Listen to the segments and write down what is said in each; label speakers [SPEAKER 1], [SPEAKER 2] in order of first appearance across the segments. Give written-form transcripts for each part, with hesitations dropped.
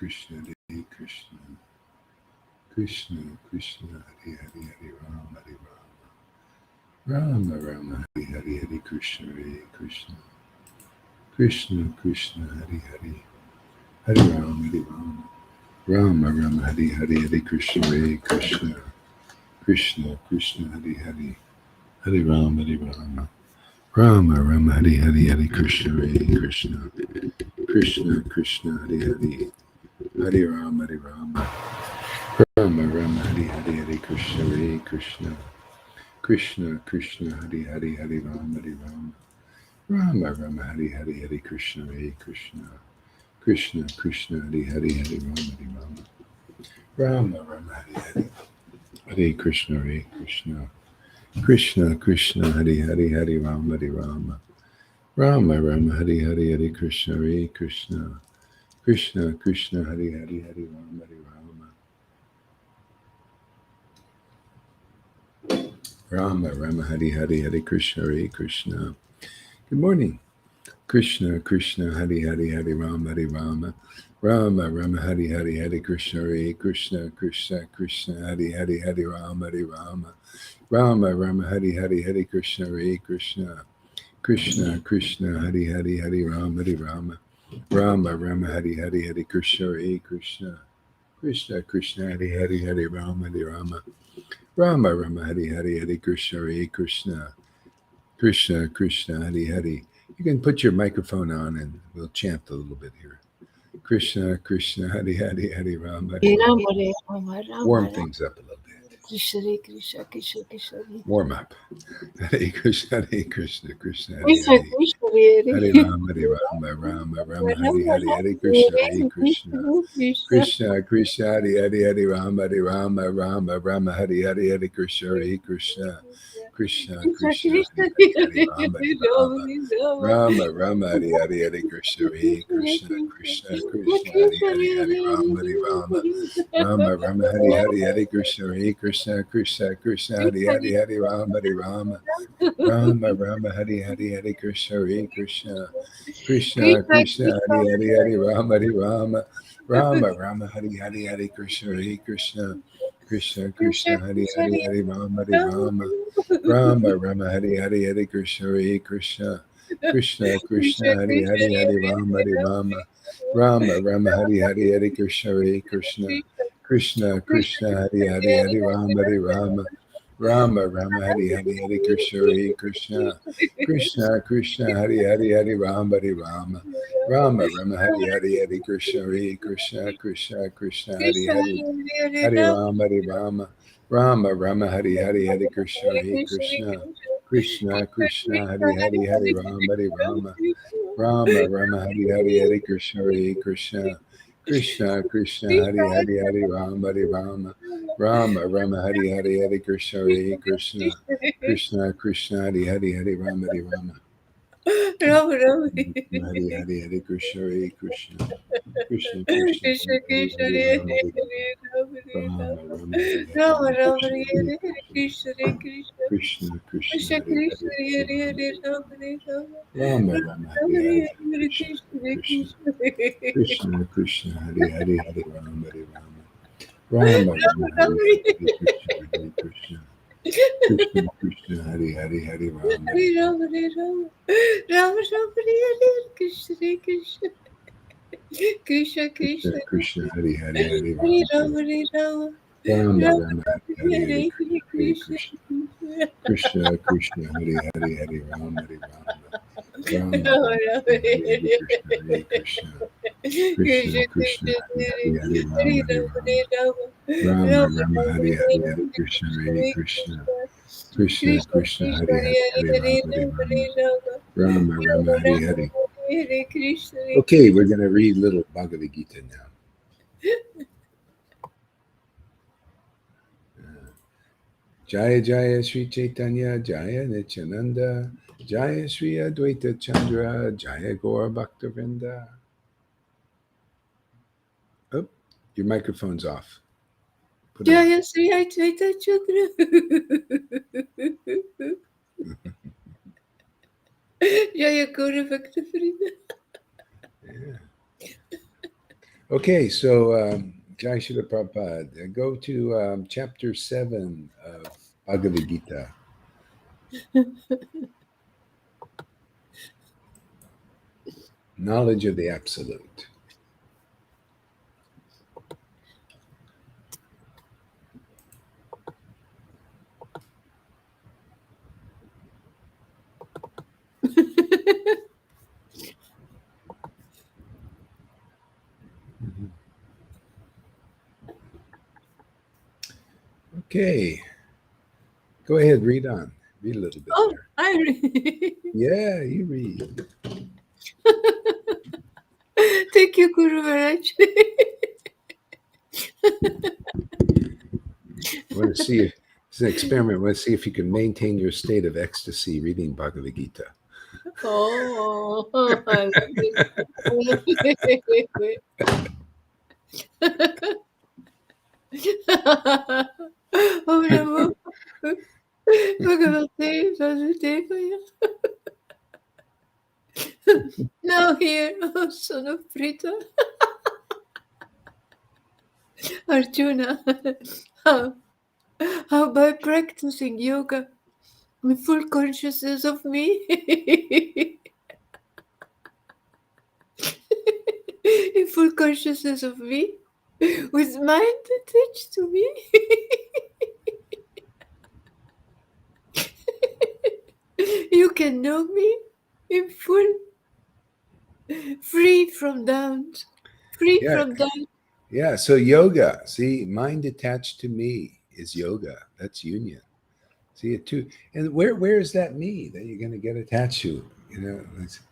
[SPEAKER 1] Krishna, Hare Krishna, Krishna Krishna, Hare Hare, Hare Rama, Hare Rama, Rama Rama, Hare Hare, Hare Krishna, Hare Krishna, Krishna Krishna, Hare Hare, Hare Rama, Hare Rama, Rama Rama, Hare Hare, Hare Krishna, Hare Krishna, Krishna Krishna, Hare Hare, Hare Rama, Hare Rama, Rama Rama, Hare Hare, Hare Krishna, Hare Krishna, Krishna Krishna, Hare Hare, Hare Rama, Hare Rama, Rama Rama, Hare Hare, Hare Krishna, Hare Krishna, Krishna Krishna, Hare Hare, Hare Rama, Hare Rama, Rama Rama, Hare Hare, Hare Krishna, Hare Krishna, Krishna Krishna, Hare Hare, Hare Rama, Hare Rama, Rama Rama, Hare Hare, Hare Krishna, Hare Krishna, Krishna Krishna, Hare Hare, Hare Rama, Hare Rama, Rama Rama, Hare Hare, Hare Krishna, Hare Krishna, Krishna Krishna, Hare Hare, Hare Rama, Hare Rama, Rama Rama, Hare Hare, Hare Krishna, Hare Krishna. Good morning. Krishna Krishna, Hare Hare, Hare Rama, Hare Rama, Rama Rama, Hare Hare, Hare Krishna, Hare Krishna, Krishna Krishna, Hare Hare, Hare Rama, Hare Rama, Rama Rama, Hare Hare, Hare Krishna, Hare Krishna, Krishna Krishna, Hare Hare, Hare Rama, Hare Rama, Rama Rama, Hare Hare, Hare Krishna, Hare Krishna, Krishna Krishna, Hare Hare, Hare Rama, Hare Rama, Rama Rama, Hare Hare, Hare Krishna, Hare Krishna, Krishna Krishna, Hare Hare. You can put your microphone on and we'll chant a little bit here. Krishna Krishna, Hare Hare, Hare Rama, Hare Rama.
[SPEAKER 2] Rama, Rama, Rama,
[SPEAKER 1] Warm
[SPEAKER 2] Rama.
[SPEAKER 1] things up a little bit.
[SPEAKER 2] Krishna, Hare Krishna, Krishna Krishna, Hare
[SPEAKER 1] Warm up. Hare Krishna, Hare Krishna, Krishna Hare
[SPEAKER 2] Krishna,
[SPEAKER 1] Hare,
[SPEAKER 2] Krishna, Hare
[SPEAKER 1] Hare
[SPEAKER 2] Hare.
[SPEAKER 1] Rama, Hare Rama, Rama Rama, Hare
[SPEAKER 2] Rama,
[SPEAKER 1] Hare,
[SPEAKER 2] Rama,
[SPEAKER 1] Hare Krishna,
[SPEAKER 2] Hare
[SPEAKER 1] Hare Krishna,
[SPEAKER 2] Krishna.
[SPEAKER 1] Krishna Krishna, Hare Hare, Hare Rama, Hare Rama, Rama Rama, Hare Hare, Hare Krishna, Hare Krishna, Krishna
[SPEAKER 2] Krishna,
[SPEAKER 1] Krishna,
[SPEAKER 2] Krishna,
[SPEAKER 1] Hare Hare, Hare
[SPEAKER 2] Hare
[SPEAKER 1] Rama, Hare
[SPEAKER 2] Rama,
[SPEAKER 1] Rama,
[SPEAKER 2] Rama.
[SPEAKER 1] Rama Rama, Hare Hare, Hare Krishna, Hare Krishna, Krishna Krishna, Hare Hare, Hare Rama, Hare Rama, Rama Rama, Hare Hare, Hare Krishna, Hare Krishna, Krishna Krishna, Hare Hare, Hare Rama, Hare Rama, Rama Rama, Hare Hare, Hare Krishna, Hare Krishna, Krishna Krishna, Hare Hare, Hare Rama, Hare Rama, Rama Rama, Hare Hare, Hare Krishna, Hare Krishna, Krishna Krishna, Hare Hare, Hare Rama, Hare Rama, Rama Rama, Hare Hare, Hare Krishna, Hare Krishna, Krishna Krishna, Hare Hare, Hare Rama, Hare Rama, Rama Rama, Hare Hare, Hare Krishna, Hare Krishna, Krishna Krishna, Hare Hare, Hare Rama, Hare Rama, Rama Rama, Hare Hare, Hare Krishna, Hare Krishna, Krishna Krishna, Hare Hare, Hare Rama, Hare Rama, Rama Rama, Hare Hare, Hare Krishna, Hare Krishna, Krishna Krishna, Hare Hare, Hare Rama, Hare Rama, Rama Rama, Hare Hare, Hare Krishna, Hare Krishna, Krishna Krishna, Hare Hare, Hare Rama, Hare Rama, Rama Rama, Hare Hare, Hare Krishna, Hare Krishna, Krishna Krishna, Hare Hare, Hare Rama, Hare Rama, Rama Rama, Hare Hare, Hare Krishna, Hare Krishna, Krishna Krishna, Hare Hare, Hare Rama, Hare Rama,
[SPEAKER 2] Rama, Rama.
[SPEAKER 1] Hare Hare, Hare Krishna, Hare Krishna, Krishna Krishna,
[SPEAKER 2] Krishna,
[SPEAKER 1] Hare
[SPEAKER 2] Krishna,
[SPEAKER 1] Hare,
[SPEAKER 2] Hare
[SPEAKER 1] Hare Rama, Hare
[SPEAKER 2] Hare, Rama,
[SPEAKER 1] Rama, Rama Hare Hare,
[SPEAKER 2] Rama,
[SPEAKER 1] Hare
[SPEAKER 2] Rama,
[SPEAKER 1] Krishna, Hare
[SPEAKER 2] Hare Krishna, Hare Krishna.
[SPEAKER 1] Krishna, Krishna
[SPEAKER 2] Krishna,
[SPEAKER 1] Hare
[SPEAKER 2] Krishna,
[SPEAKER 1] Hare,
[SPEAKER 2] Hare
[SPEAKER 1] Hare Rama,
[SPEAKER 2] Hare, Rama, Hare Rama.
[SPEAKER 1] Rama, Rama
[SPEAKER 2] Rama,
[SPEAKER 1] Hare Hare,
[SPEAKER 2] Hare
[SPEAKER 1] Hare
[SPEAKER 2] Hare
[SPEAKER 1] Krishna,
[SPEAKER 2] Krishna, Hare
[SPEAKER 1] Krishna,
[SPEAKER 2] Krishna.
[SPEAKER 1] Krishna, Krishna Hare Hare, Hare Rama, Hare Rama, Rama, Rama
[SPEAKER 2] Rama,
[SPEAKER 1] Hare
[SPEAKER 2] Rama,
[SPEAKER 1] Hare, Hare Krishna, Hare Krishna, Krishna, Krishna Hare Hare, Hare Rama, Hare
[SPEAKER 2] Hare
[SPEAKER 1] Rama,
[SPEAKER 2] Rama, Hare Rama. Rama, Rama, Hare Hare, Krishna, Hare Krishna. Krishna,
[SPEAKER 1] Krishna,
[SPEAKER 2] Krishna,
[SPEAKER 1] Krishna Hare Hare, Hare
[SPEAKER 2] Hare
[SPEAKER 1] Rama, Hare
[SPEAKER 2] Rama, Hare Rama.
[SPEAKER 1] Rama,
[SPEAKER 2] Rama,
[SPEAKER 1] Rama
[SPEAKER 2] Rama,
[SPEAKER 1] Hare Hare,
[SPEAKER 2] Hare
[SPEAKER 1] Hare
[SPEAKER 2] Hare,
[SPEAKER 1] Krishna, Hare
[SPEAKER 2] Krishna,
[SPEAKER 1] Krishna,
[SPEAKER 2] Krishna.
[SPEAKER 1] Krishna, Krishna Hare Hare, Hare Rama, Hare Rama, Rama,
[SPEAKER 2] Rama,
[SPEAKER 1] Rama
[SPEAKER 2] Rama,
[SPEAKER 1] Hare
[SPEAKER 2] Hare
[SPEAKER 1] Hare, Hare
[SPEAKER 2] Hare.
[SPEAKER 1] Krishna, Hare Krishna, Krishna,
[SPEAKER 2] Krishna,
[SPEAKER 1] Krishna
[SPEAKER 2] Krishna,
[SPEAKER 1] Hare
[SPEAKER 2] Hare
[SPEAKER 1] Hare, Hare
[SPEAKER 2] Hare
[SPEAKER 1] Rama, Hare
[SPEAKER 2] Rama,
[SPEAKER 1] Rama,
[SPEAKER 2] Hare Rama.
[SPEAKER 1] Rama
[SPEAKER 2] Rama,
[SPEAKER 1] Rama
[SPEAKER 2] Rama,
[SPEAKER 1] Hare
[SPEAKER 2] Hare
[SPEAKER 1] Hare, Hare
[SPEAKER 2] Hare,
[SPEAKER 1] Krishna,
[SPEAKER 2] Krishna,
[SPEAKER 1] Hare
[SPEAKER 2] Hare
[SPEAKER 1] Krishna,
[SPEAKER 2] Krishna.
[SPEAKER 1] Krishna
[SPEAKER 2] Krishna,
[SPEAKER 1] Krishna
[SPEAKER 2] Krishna,
[SPEAKER 1] Hare Hare,
[SPEAKER 2] Hare
[SPEAKER 1] Hare
[SPEAKER 2] Hare,
[SPEAKER 1] Rama, Hare
[SPEAKER 2] Rama,
[SPEAKER 1] Rama,
[SPEAKER 2] Hare Rama.
[SPEAKER 1] Rama Rama
[SPEAKER 2] Rama,
[SPEAKER 1] Hare
[SPEAKER 2] Rama,
[SPEAKER 1] Hare.
[SPEAKER 2] Hare Hare, Krishna, Hare
[SPEAKER 1] Okay, we're
[SPEAKER 2] Krishna.
[SPEAKER 1] going to read little Bhagavad Gita now. Jaya Jaya Sri Chaitanya, Jaya Nityananda, Jaya Sri Advaita Chandra, Jaya Gaura Bhaktavinda. Oh, your microphone's off. Put it on.
[SPEAKER 2] Jaya Sri Advaita Chandra. Jaya Gaura Bhaktavinda.
[SPEAKER 1] Yeah. Okay, so Jai Shri Prabhupada, go to chapter 7 of Bhagavad Gita. Knowledge of the Absolute. Okay, go ahead, read on. Read a little bit
[SPEAKER 2] Oh,
[SPEAKER 1] there.
[SPEAKER 2] I read.
[SPEAKER 1] Yeah, you read.
[SPEAKER 2] Thank you, Guru Maharaj.
[SPEAKER 1] I want to see if it's an experiment. I want to see if you can maintain your state of ecstasy reading Bhagavad Gita.
[SPEAKER 2] Oh, I love it. Oh, Namo Bhagavate Vasudevaya. Now here, oh, son of Prita, Arjuna, how, how by practicing yoga in full consciousness of me, in full consciousness of me, with mind attached to me, you can know me in full, free from doubt, free
[SPEAKER 1] Yeah,
[SPEAKER 2] from doubt.
[SPEAKER 1] yeah. So yoga, see, mind attached to me is yoga. That's union. See it too. And where is that me that you're going to get attached to? You know,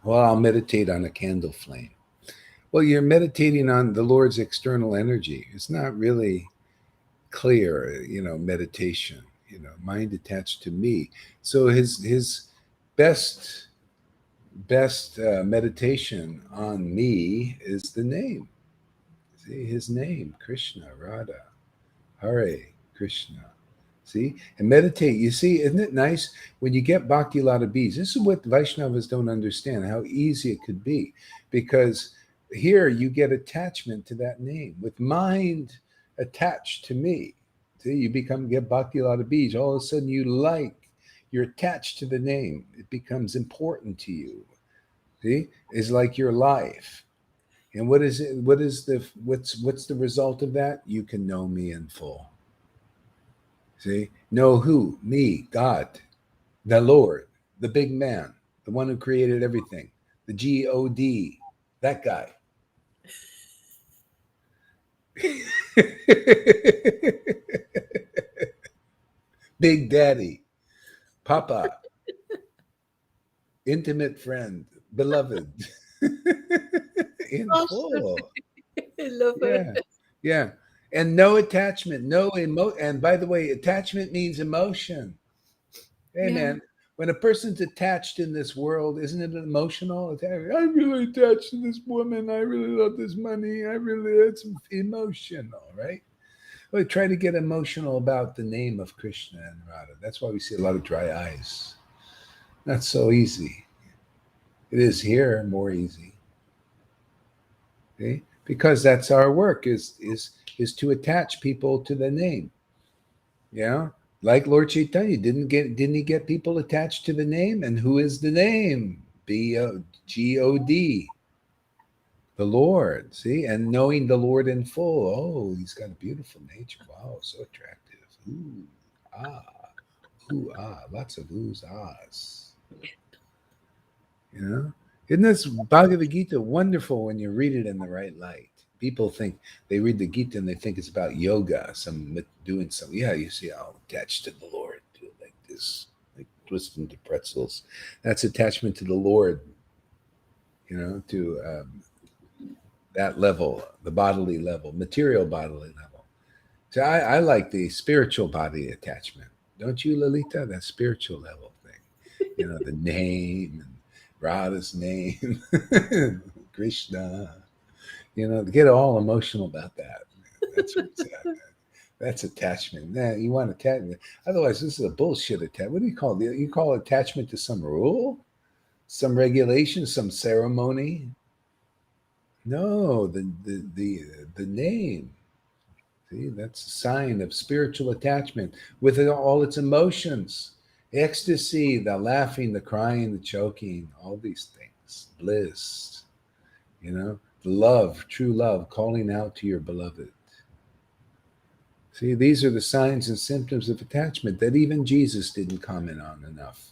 [SPEAKER 1] well, I'll meditate on a candle flame. Well, you're meditating on the Lord's external energy. It's not really clear, meditation. Mind attached to me. So his best meditation on me is the name. See his name, Krishna, Radha, Hare Krishna. See, and meditate. You see, isn't it nice when you get Bhakti Lata beads? This is what Vaishnavas don't understand, how easy it could be. Because here you get attachment to that name. With mind attached to me, see, you get Bhakti Lata beads. All of a sudden you're attached to the name. It becomes important to you. See, it's like your life. And what is it? What's the result of that? You can know me in full. See, know who? Me, God, the Lord, the big man, the one who created everything, the God, that guy. Big Daddy, Papa, intimate friend, beloved, in
[SPEAKER 2] Awesome.
[SPEAKER 1] full.
[SPEAKER 2] I love
[SPEAKER 1] Yeah,
[SPEAKER 2] it.
[SPEAKER 1] yeah. And no attachment, no And by the way, attachment means emotion. Hey,
[SPEAKER 2] Yeah,
[SPEAKER 1] man, when a person's attached in this world, isn't it emotional? I'm really attached to this woman. I really love this money. It's emotional, right? We try to get emotional about the name of Krishna and Radha. That's why we see a lot of dry eyes. Not so easy. It is here more easy. Okay? Because that's our work is to attach people to the name. Yeah. Like Lord Chaitanya didn't he get people attached to the name? And who is the name? God, the Lord. See, and knowing the Lord in full. Oh, he's got a beautiful nature. Wow, so attractive. Ah, lots of oohs, ahs. You know, isn't this Bhagavad Gita wonderful when you read it in the right light? People think they read the Gita and they think it's about yoga, doing some. Yeah, you see how attached to the Lord, like this, like twisting to pretzels. That's attachment to the Lord. To that level, the bodily level, material bodily level. So I like the spiritual body attachment. Don't you, Lalita? That spiritual level thing. The name and Radha's name, Krishna. To get all emotional about that. That's where it's at. That's attachment. Nah, you want attachment. Otherwise, this is a bullshit attachment. What do you call it? You call attachment to some rule, some regulation, some ceremony? No, the name. See, that's a sign of spiritual attachment with all its emotions, ecstasy, the laughing, the crying, the choking, all these things, bliss. The love, true love, calling out to your beloved. See, these are the signs and symptoms of attachment that even Jesus didn't comment on enough.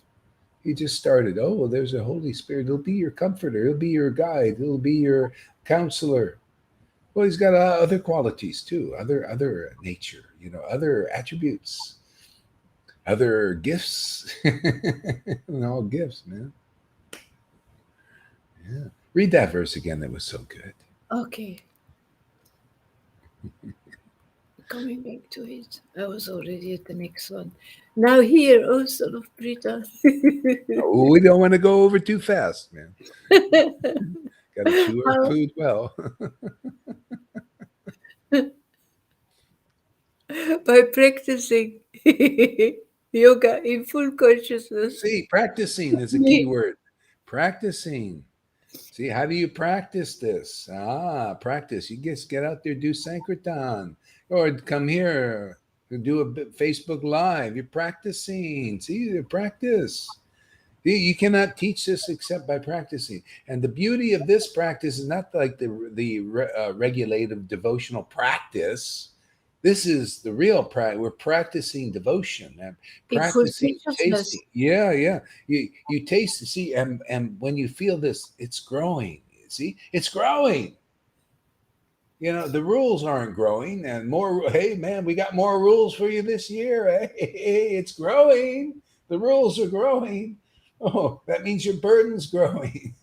[SPEAKER 1] He just started, oh, well, there's a Holy Spirit. He'll be your comforter. He'll be your guide. He'll be your counselor. Well, he's got other qualities too, other nature, other attributes, other gifts, and all gifts, man. Yeah. Read that verse again. That was so good.
[SPEAKER 2] Okay. Coming back to it. I was already at the next one. Now here, oh son of Brita.
[SPEAKER 1] Oh, we don't want to go over too fast, man. Got to chew our food well.
[SPEAKER 2] By practicing yoga in full consciousness.
[SPEAKER 1] See, practicing is a key word. Practicing. See, how do you practice this? Practice. You just get out there, do Sankirtan, or come here, do a Facebook Live. You're practicing. See, you practice. You cannot teach this except by practicing. And the beauty of this practice is not like the regulative devotional practice. This is the real practice. We're practicing devotion, practicing tasting. Yeah. You taste, see, and when you feel this, it's growing. See, it's growing. The rules aren't growing, and more. Hey, man, we got more rules for you this year. Hey, it's growing. The rules are growing. Oh, that means your burden's growing.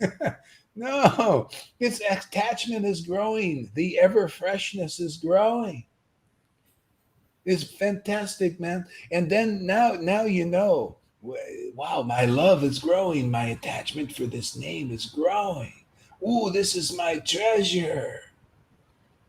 [SPEAKER 1] No, this attachment is growing. The ever freshness is growing. It's fantastic, man. And then now wow, my love is growing. My attachment for this name is growing. Ooh, this is my treasure.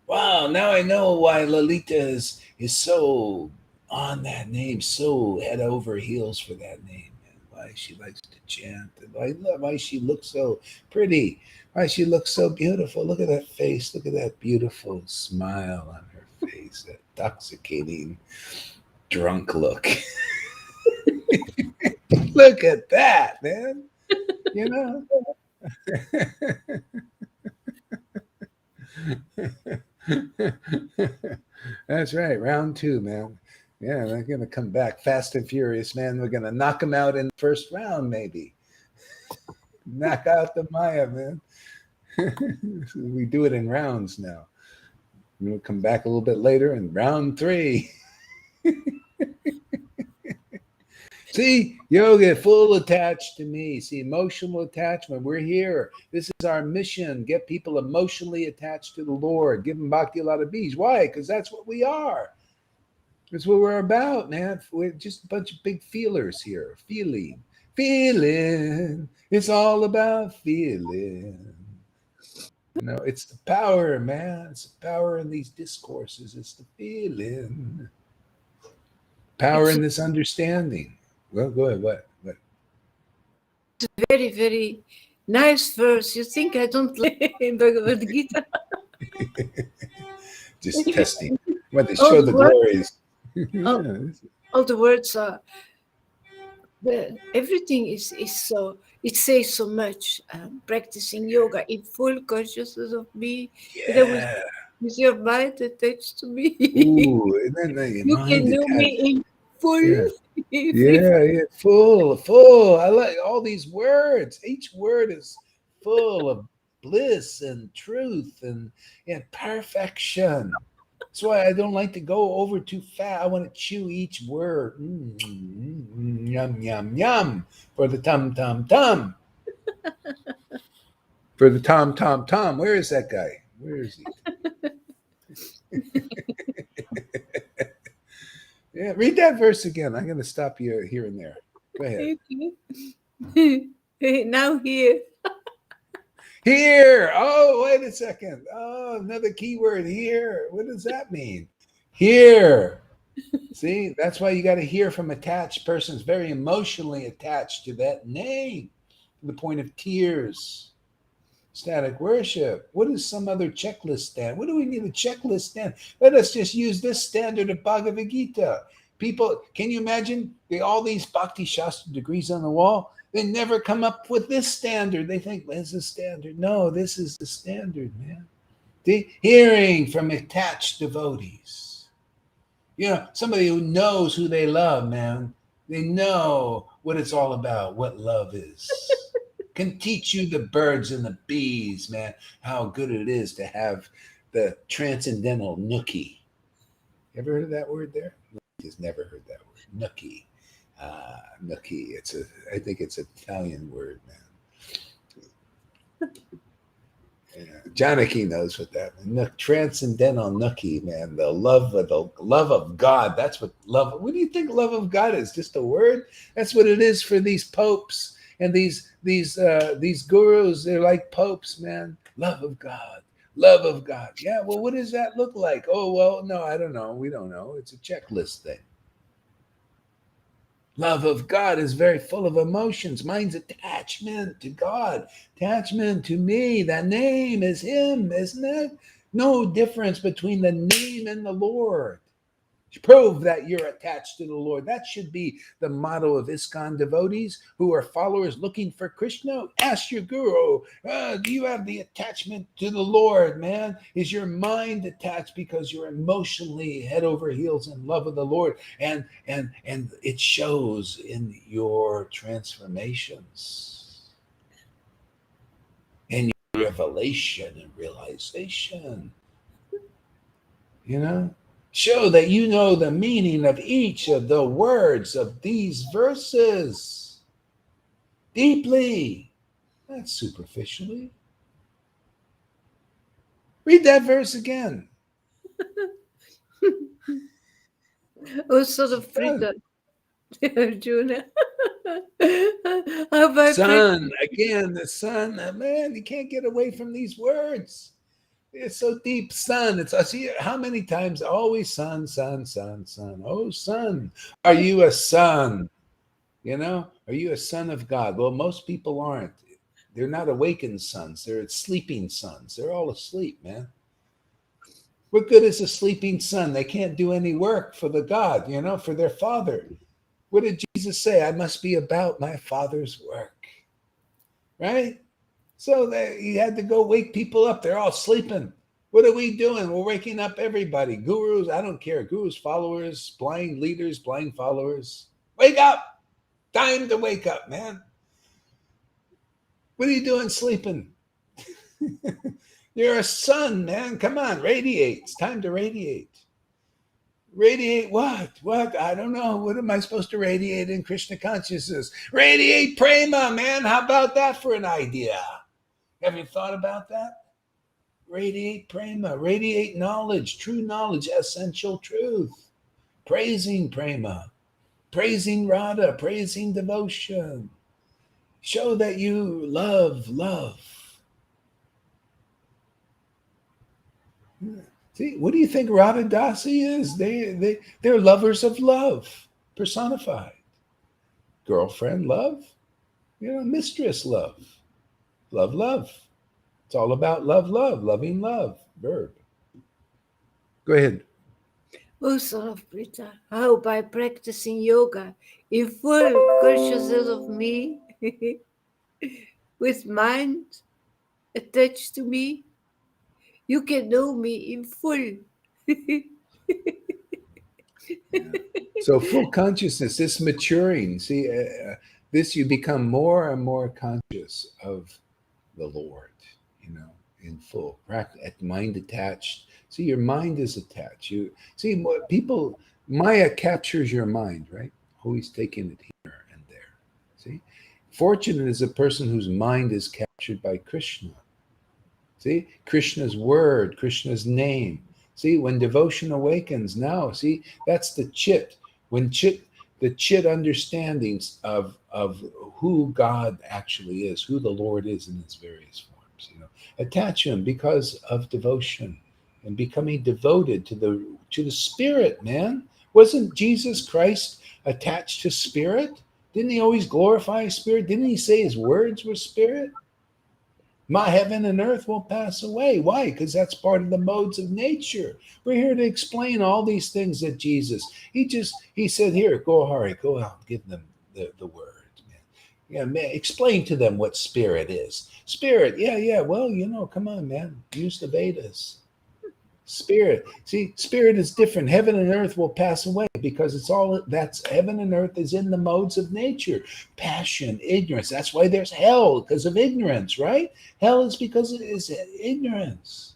[SPEAKER 1] Wow, now I know why Lalita is so on that name, so head over heels for that name, and why she likes to chant, and why she looks so pretty, why she looks so beautiful. Look at that face, look at that beautiful smile on her face, that intoxicating drunk look. Look at that, man. You know? That's right. Round two, man. Yeah, they're going to come back fast and furious, man. We're going to knock them out in the first round, maybe. Knock out the Maya, man. We do it in rounds now. We'll come back a little bit later in round three. See, yoga, full attached to me. See, emotional attachment. We're here. This is our mission. Get people emotionally attached to the Lord. Give them bhakti a lot of bees. Why? Because that's what we are. That's what we're about, man. We're just a bunch of big feelers here. Feeling. It's all about feeling. It's the power, man. It's the power in these discourses. It's the feeling. Power in this understanding. Well, go ahead. What?
[SPEAKER 2] It's a very, very nice verse. You think I don't like in Bhagavad Gita?
[SPEAKER 1] Just testing. What they show the glories.
[SPEAKER 2] All the words are. Everything is so. It says so much. Practicing yoga in full consciousness of me.
[SPEAKER 1] Yeah.
[SPEAKER 2] With your mind attached to me.
[SPEAKER 1] Ooh, and then
[SPEAKER 2] you can do me in full.
[SPEAKER 1] Yeah, full. I like all these words. Each word is full of bliss and truth and perfection. That's why I don't like to go over too fast. I want to chew each word. Yum, yum, yum. For the tum. For the tom. Where is that guy? Where is he? Yeah, read that verse again. I'm going to stop you here and there. Go ahead.
[SPEAKER 2] Now here.
[SPEAKER 1] Here. Oh, wait a second. Oh, another keyword here. What does that mean? Here. See, that's why you got to hear from attached persons, very emotionally attached to that name, to the point of tears. Static worship. What is some other checklist stand? What do we need a checklist stand? Let us just use this standard of Bhagavad Gita. People, can you imagine all these Bhakti Shastra degrees on the wall? They never come up with this standard. They think, "Where's the standard?" No, this is the standard, man. The hearing from attached devotees. Somebody who knows who they love, man. They know what it's all about, what love is. Can teach you the birds and the bees, man, how good it is to have the transcendental nookie. Ever heard of that word there? Nobody's never heard that word. Nookie. Nookie. I think it's an Italian word, man. Yeah. Janaki knows what that means. Transcendental nookie, man. The love of God. That's what love. What do you think love of God is? Just a word? That's what it is for these popes and these gurus. They're like popes, man. Love of God. Love of God. Yeah. Well, what does that look like? Oh, well, no, I don't know. We don't know. It's a checklist thing. Love of God is very full of emotions. Mine's attachment to God, attachment to me. That name is Him, isn't it? No difference between the name and the Lord. Prove that you're attached to the Lord. That should be the motto of ISKCON devotees who are followers looking for Krishna. Ask your guru, do you have the attachment to the Lord, man? Is your mind attached because you're emotionally head over heels in love of the Lord? And it shows in your transformations, in your revelation and realization. Show that you know the meaning of each of the words of these verses deeply, not superficially. Read that verse again.
[SPEAKER 2] Oh, sort of Frida. Arjuna. How about
[SPEAKER 1] Sun, again, the sun. Man, you can't get away from these words. It's so deep. Sun. I see how many times always sun, sun, sun, sun. Oh, sun. Are you a son? Are you a son of God? Well, most people aren't. They're not awakened sons. They're sleeping sons. They're all asleep, man. What good is a sleeping son? They can't do any work for the God, for their father. What did Jesus say? I must be about my Father's work. Right? So he had to go wake people up. They're all sleeping. What are we doing? We're waking up everybody. Gurus, I don't care. Gurus, followers, blind leaders, blind followers. Wake up. Time to wake up, man. What are you doing sleeping? You're a sun, man. Come on, radiate. It's time to radiate. Radiate what? What? I don't know. What am I supposed to radiate in Krishna consciousness? Radiate prema, man. How about that for an idea? Have you thought about that? Radiate prema, radiate knowledge, true knowledge, essential truth. Praising prema, praising Radha, praising devotion. Show that you love. See, what do you think Radha Dasi is? They're lovers of love, personified. Girlfriend love, mistress love. Love. It's all about love, loving love, verb. Go ahead.
[SPEAKER 2] Oh, sort of Brita. How by practicing yoga in full consciousness of me, with mind attached to me, you can know me in full.
[SPEAKER 1] So full consciousness, this maturing. See, this you become more and more conscious of the Lord, in full. At mind attached. See, your mind is attached. You see, people, Maya captures your mind, right? Always taking it here and there. See, fortunate is a person whose mind is captured by Krishna. See, Krishna's word, Krishna's name. See, when devotion awakens now, see, that's the chit. When the chit understandings of who God actually is, who the Lord is in his various forms, attach him because of devotion and becoming devoted to the spirit, man. Wasn't Jesus Christ attached to spirit? Didn't he always glorify his spirit? Didn't he say his words were spirit? My heaven and earth will pass away. Why? Because that's part of the modes of nature. We're here to explain all these things that Jesus, he said, here, go hurry, go out, give them the word. Man. Yeah, man, explain to them what spirit is. Spirit, yeah. Well, come on, man. Use the Vedas. Spirit. See, spirit is different. Heaven and earth will pass away because it's all that's heaven and earth is in the modes of nature. Passion, ignorance. That's why there's hell, because of ignorance, right? Hell is because it is ignorance.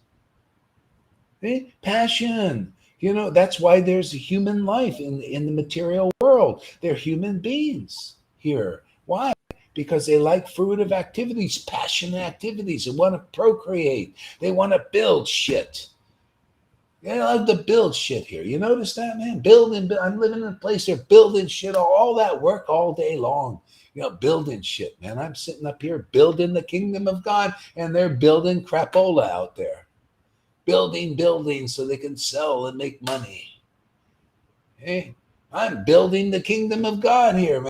[SPEAKER 1] Okay? Passion. That's why there's human life in the material world. They're human beings here. Why? Because they like fruitive activities, passionate activities. They want to procreate. They want to build shit. Yeah, I love to build shit here. You notice that, man? I'm living in a place they're building shit, all that work all day long. Building shit, man. I'm sitting up here building the kingdom of God, and they're building crapola out there. Building so they can sell and make money. Hey, I'm building the kingdom of God here, man.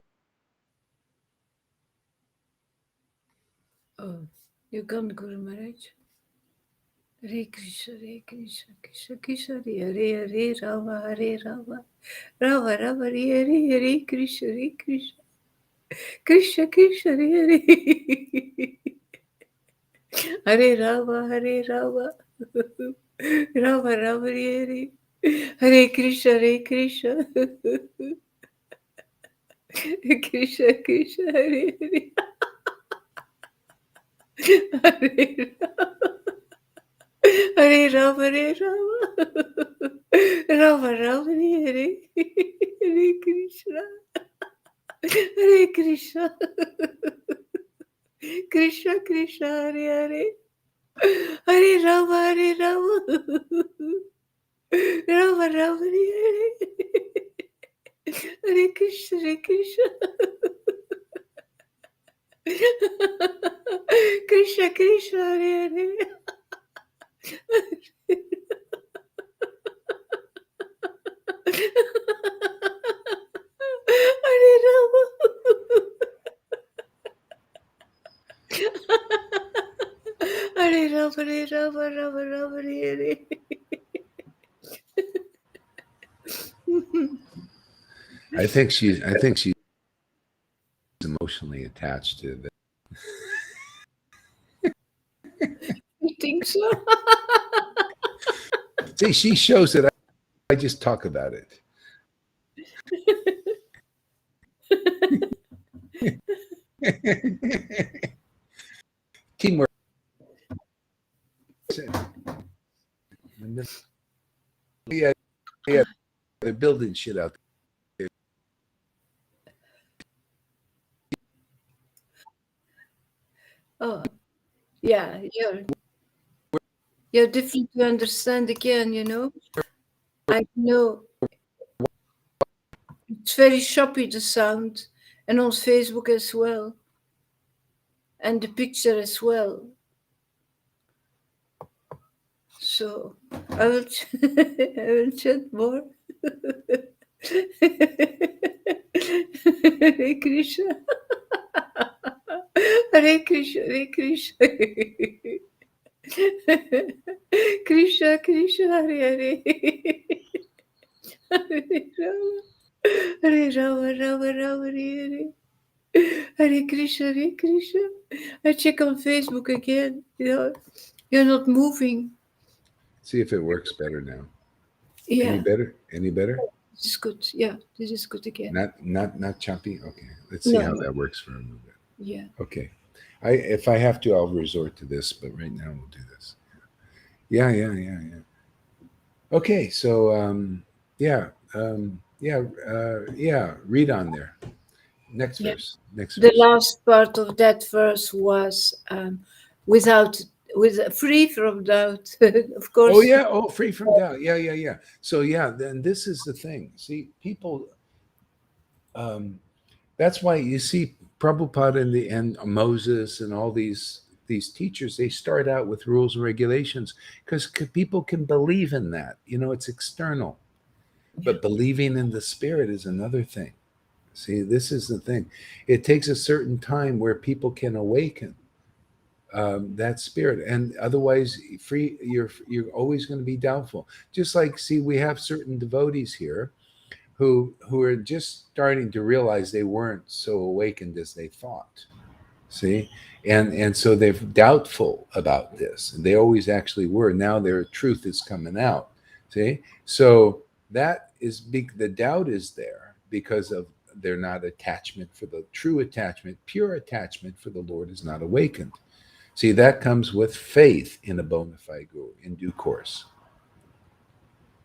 [SPEAKER 2] Oh, you gone, Guru Maharaj? Hare Krishna, Krishna Krishna, Hare Rama, Rama Rama, Hare Krishna, Krishna Krishna, Hare Rama, Rama Rama, Hare Krishna, Krishna Krishna, Hare Hare Rama, Rama Rama, Hare Krishna, Hare Krishna, Krishna Krishna, Hare Hare Rama, Rama Rama, Hare Krishna, Krishna Krishna, Hare Hare Rama, Hare Rama, Rama Rama, Hare.
[SPEAKER 1] I think she's emotionally attached to the.
[SPEAKER 2] You think so?
[SPEAKER 1] See, she shows that I just talk about it. Teamwork. Yeah, they're building shit out there.
[SPEAKER 2] Oh, yeah, you're different to understand again, I know it's very choppy, the sound, and on Facebook as well, and the picture as well. So I will, I will chat more. Hare Krishna. Hare Krishna, Hare Krishna. Krishna, Krishna, Hare Hare. Hare Rama, Rama Rama, Hare Hare. Hare Krishna, Hare Krishna. I check on Facebook again. You're not moving.
[SPEAKER 1] See if it works better now.
[SPEAKER 2] Yeah.
[SPEAKER 1] Any better? Any better?
[SPEAKER 2] This is good. Yeah, this is good again.
[SPEAKER 1] Not choppy. Okay, let's see how that works for a little bit.
[SPEAKER 2] Yeah.
[SPEAKER 1] Okay, if I have to, I'll resort to this, but right now we'll do this. Yeah. Okay, so read on there. Next verse.
[SPEAKER 2] The last part of that verse was free from doubt, of course.
[SPEAKER 1] Oh yeah. Oh, free from doubt. Yeah. So then this is the thing. See, people. That's why you see Prabhupada in the end, Moses, and all these teachers. They start out with rules and regulations because people can believe in that. It's external, but believing in the spirit is another thing. See, this is the thing. It takes a certain time where people can awaken. that spirit, and otherwise you're always going to be doubtful. Just like, see, we have certain devotees here who are just starting to realize they weren't so awakened as they thought. See, and so they're doubtful about this, and they always actually were. Now their truth is coming out. See, so that is big. The doubt is there because of they're not attachment for the true attachment, pure attachment for the Lord is not awakened. See, that comes with faith in a bona fide guru in due course.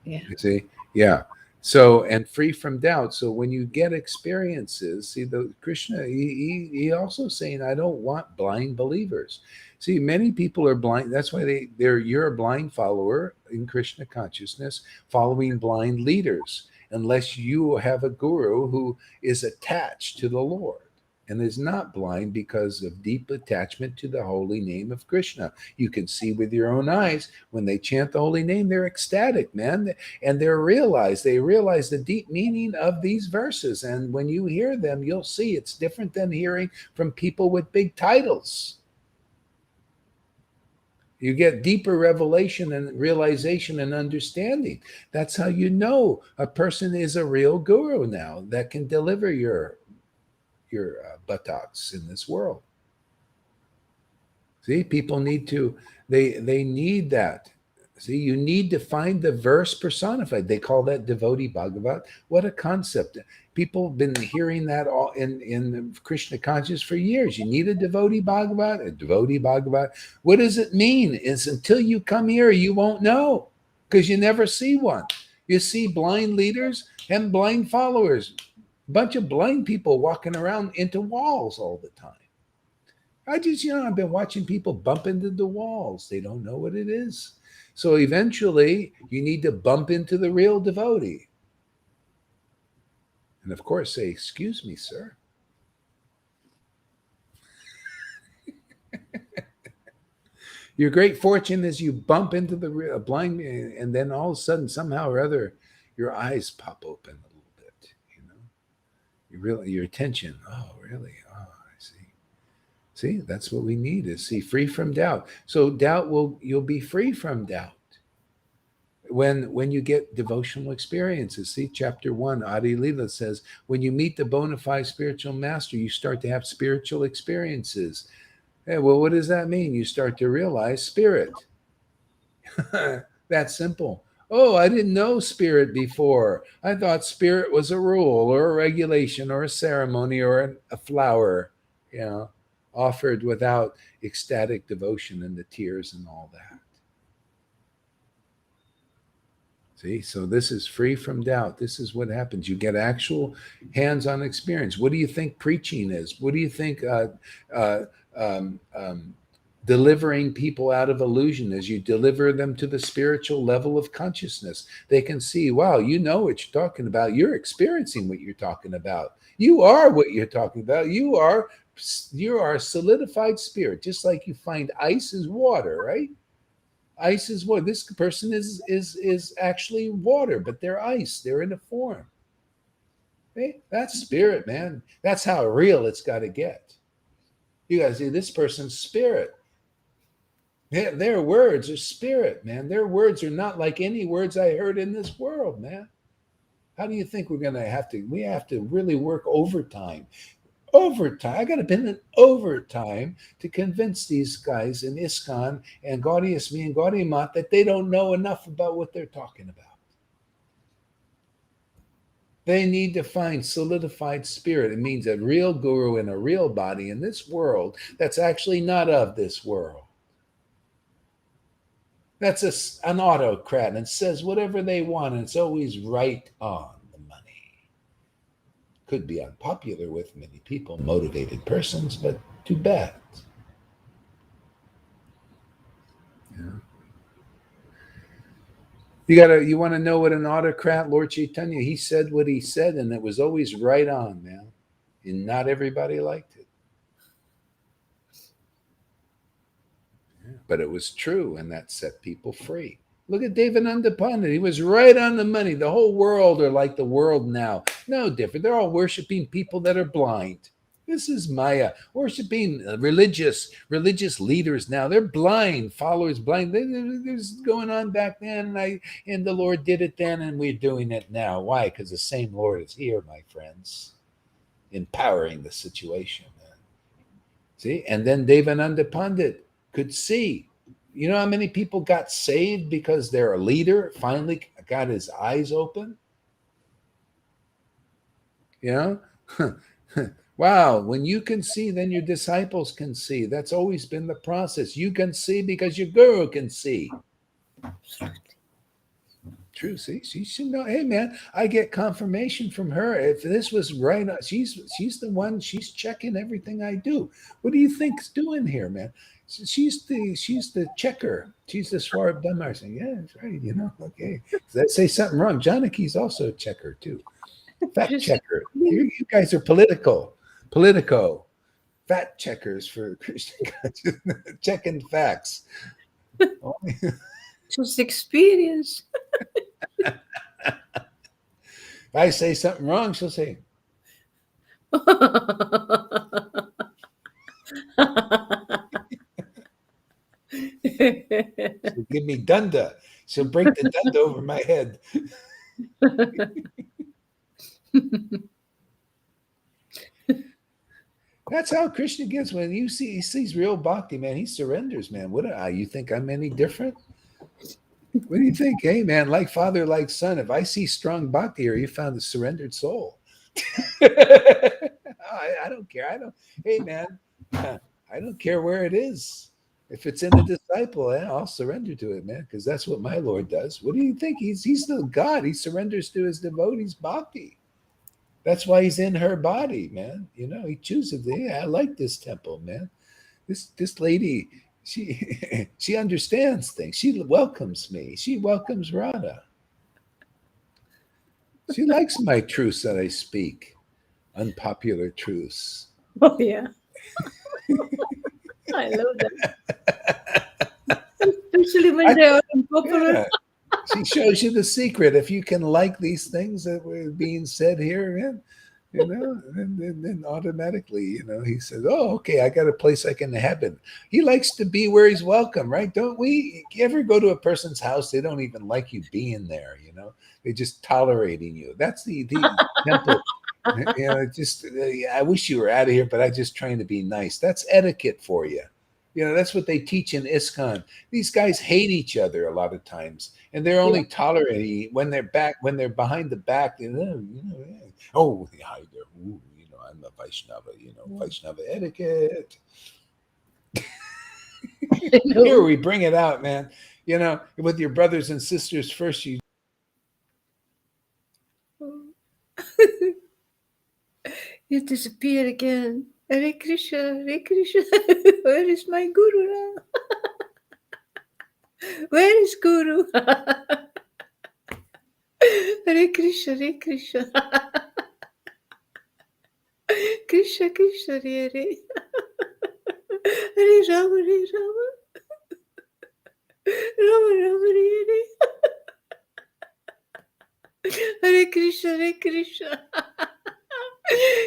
[SPEAKER 2] Yeah.
[SPEAKER 1] You see, yeah. So, and free from doubt. So when you get experiences, see, the Krishna, he also saying, I don't want blind believers. See, many people are blind. That's why you're a blind follower in Krishna consciousness, following blind leaders, unless you have a guru who is attached to the Lord and is not blind because of deep attachment to the holy name of Krishna. You can see with your own eyes when they chant the holy name, they're ecstatic, man, and they realize the deep meaning of these verses. And when you hear them, you'll see it's different than hearing from people with big titles. You get deeper revelation and realization and understanding. That's how you know a person is a real guru now that can deliver your buttocks in this world. See, people need to, they need that. See, you need to find the verse personified. They call that devotee Bhagavat. What a concept. People have been hearing that all in Krishna consciousness for years. You need a devotee Bhagavat, a devotee Bhagavat. What does it mean? It's until you come here, you won't know because you never see one. You see blind leaders and blind followers. Bunch of blind people walking around into walls all the time. I've been watching people bump into the walls. They don't know what it is. So eventually, you need to bump into the real devotee. And of course, say, excuse me, sir. Your great fortune is you bump into the blind, and then all of a sudden, somehow or other, your eyes pop open a little bit. Your attention. Oh, really? Oh, I see. See, that's what we need is see free from doubt. So you'll be free from doubt when you get devotional experiences. See, chapter 1, Adi Lila says, when you meet the bona fide spiritual master, you start to have spiritual experiences. Yeah, well, what does that mean? You start to realize spirit. That's simple. Oh, I didn't know spirit before. I thought spirit was a rule or a regulation or a ceremony or a flower, offered without ecstatic devotion and the tears and all that. See, so this is free from doubt. This is what happens. You get actual hands-on experience. What do you think preaching is? What do you think delivering people out of illusion as you deliver them to the spiritual level of consciousness? They can see, wow, you know what you're talking about. You're experiencing what you're talking about. You are what you're talking about. You are a solidified spirit, just like you find ice is water, right? Ice is water. This person is actually water, but they're ice. They're in a form. Hey, that's spirit, man. That's how real it's got to get. You got to see this person's spirit. Their words are spirit, man. Their words are not like any words I heard in this world, man. How do you think we're going to have to? We have to really work overtime. I got to put in overtime to convince these guys in ISKCON and Gaudiya Me and Gaudiya Mat that they don't know enough about what they're talking about. They need to find solidified spirit. It means a real guru in a real body in this world that's actually not of this world. That's an autocrat and says whatever they want, and it's always right on. Could be unpopular with many people, motivated persons, but too bad. Yeah. You want to know what an autocrat, Lord Chaitanya, he said what he said, and it was always right on, man. And not everybody liked it. Yeah. But it was true, and that set people free. Look at Devananda Pandit. He was right on the money. The whole world are like the world now. No different. They're all worshiping people that are blind. This is Maya. Worshiping religious leaders now. They're blind, followers blind. There's going on back then, and the Lord did it then, and we're doing it now. Why? Because the same Lord is here, my friends, empowering the situation. See? And then Devananda Pandit could see. You know how many people got saved because their leader finally got his eyes open? You know? Wow, when you can see, then your disciples can see. That's always been the process. You can see because your guru can see. True. See, she should know. Hey, man, I get confirmation from her. If this was right, she's the one. She's checking everything I do. What do you think's doing here, man? She's the checker. She's the Swarab Damar saying, yeah, that's right. You know, okay. Does that say something wrong? Janaki's also a checker too. Fact checker. You guys are politico, fact checkers for Christian checking facts.
[SPEAKER 2] Just experience.
[SPEAKER 1] If I say something wrong, she'll say, she'll give me dunda. She'll break the dunda over my head. That's how Krishna gets. When he sees real bhakti, man, he surrenders, man. What you think I'm any different? What do you think? Hey, man, like father, like son. If I see strong bhakti here, you found the surrendered soul. I don't care. Hey, man, I don't care where it is. If it's in a disciple, I'll surrender to it, man, because that's what my Lord does. What do you think? He's still God. He surrenders to his devotees bhakti. That's why he's in her body, man. You know, he chooses. Yeah, I like this temple, man. This lady, she understands things. She welcomes me. She welcomes Radha. She likes my truths that I speak, unpopular truths.
[SPEAKER 2] Oh yeah, I love that. Especially when they are unpopular.
[SPEAKER 1] Yeah. She shows you the secret. If you can like these things that were being said here, man, you know, and then automatically, you know, he says, "Oh, okay, I got a place I can inhabit." He likes to be where he's welcome, right? Don't we? You ever go to a person's house? They don't even like you being there. You know, they're just tolerating you. That's the temple. You know, just I wish you were out of here, but I'm just trying to be nice. That's etiquette for you. You know, that's what they teach in ISKCON. These guys hate each other a lot of times, and they're only tolerating when they're behind the back. Oh, hi there. Ooh, you know, I'm a Vaishnava. You know, Vaishnava etiquette. Here we bring it out, man. You know, with your brothers and sisters first, you.
[SPEAKER 2] You disappear again. Hare Krishna, Hare Krishna. Where is my guru now? Where is guru? Hare Krishna, Hare Krishna. Krishna, Krishna, Hare Hare. Hare Rama, Hare Rama. Rama, Rama, Hare Hare. Hare Krishna, Hare Krishna.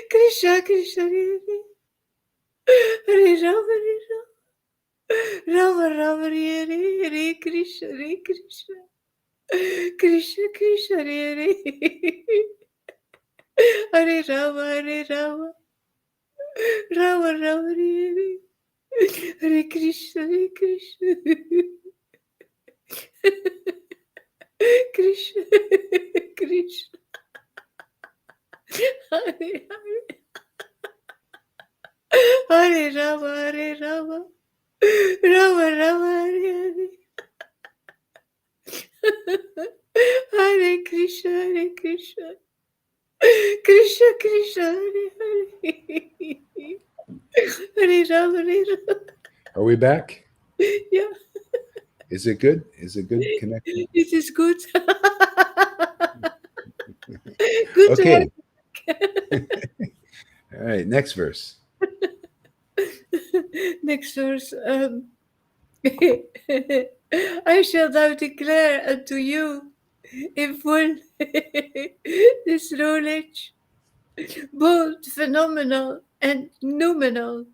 [SPEAKER 2] Krishna, Krishna, Hare Hare. Hare Rama, Hare Rama. Rama, Rama, Hare Hare. Hare Krishna, Hare Krishna. Krishna, Krishna, Hare Hare. Hare Rama, Hare Rama. Rama, Rama, Hare Hare. Hare Krishna, Hare Krishna. Krishna, Krishna. Hare Hare. Hare Rama, Hare Rama. Rama, Rama, Hare Hare. Hare Krishna, Hare Krishna. Krishna, Krishna, Hare Hare. Hare Rama, Hare Rama.
[SPEAKER 1] Are we back?
[SPEAKER 2] Yeah.
[SPEAKER 1] Is it good? Is it good connection?
[SPEAKER 2] It is good. Good.
[SPEAKER 1] Okay. All right. Next verse.
[SPEAKER 2] Next verse. I shall now declare unto you in full this knowledge, both phenomenal and noumenal,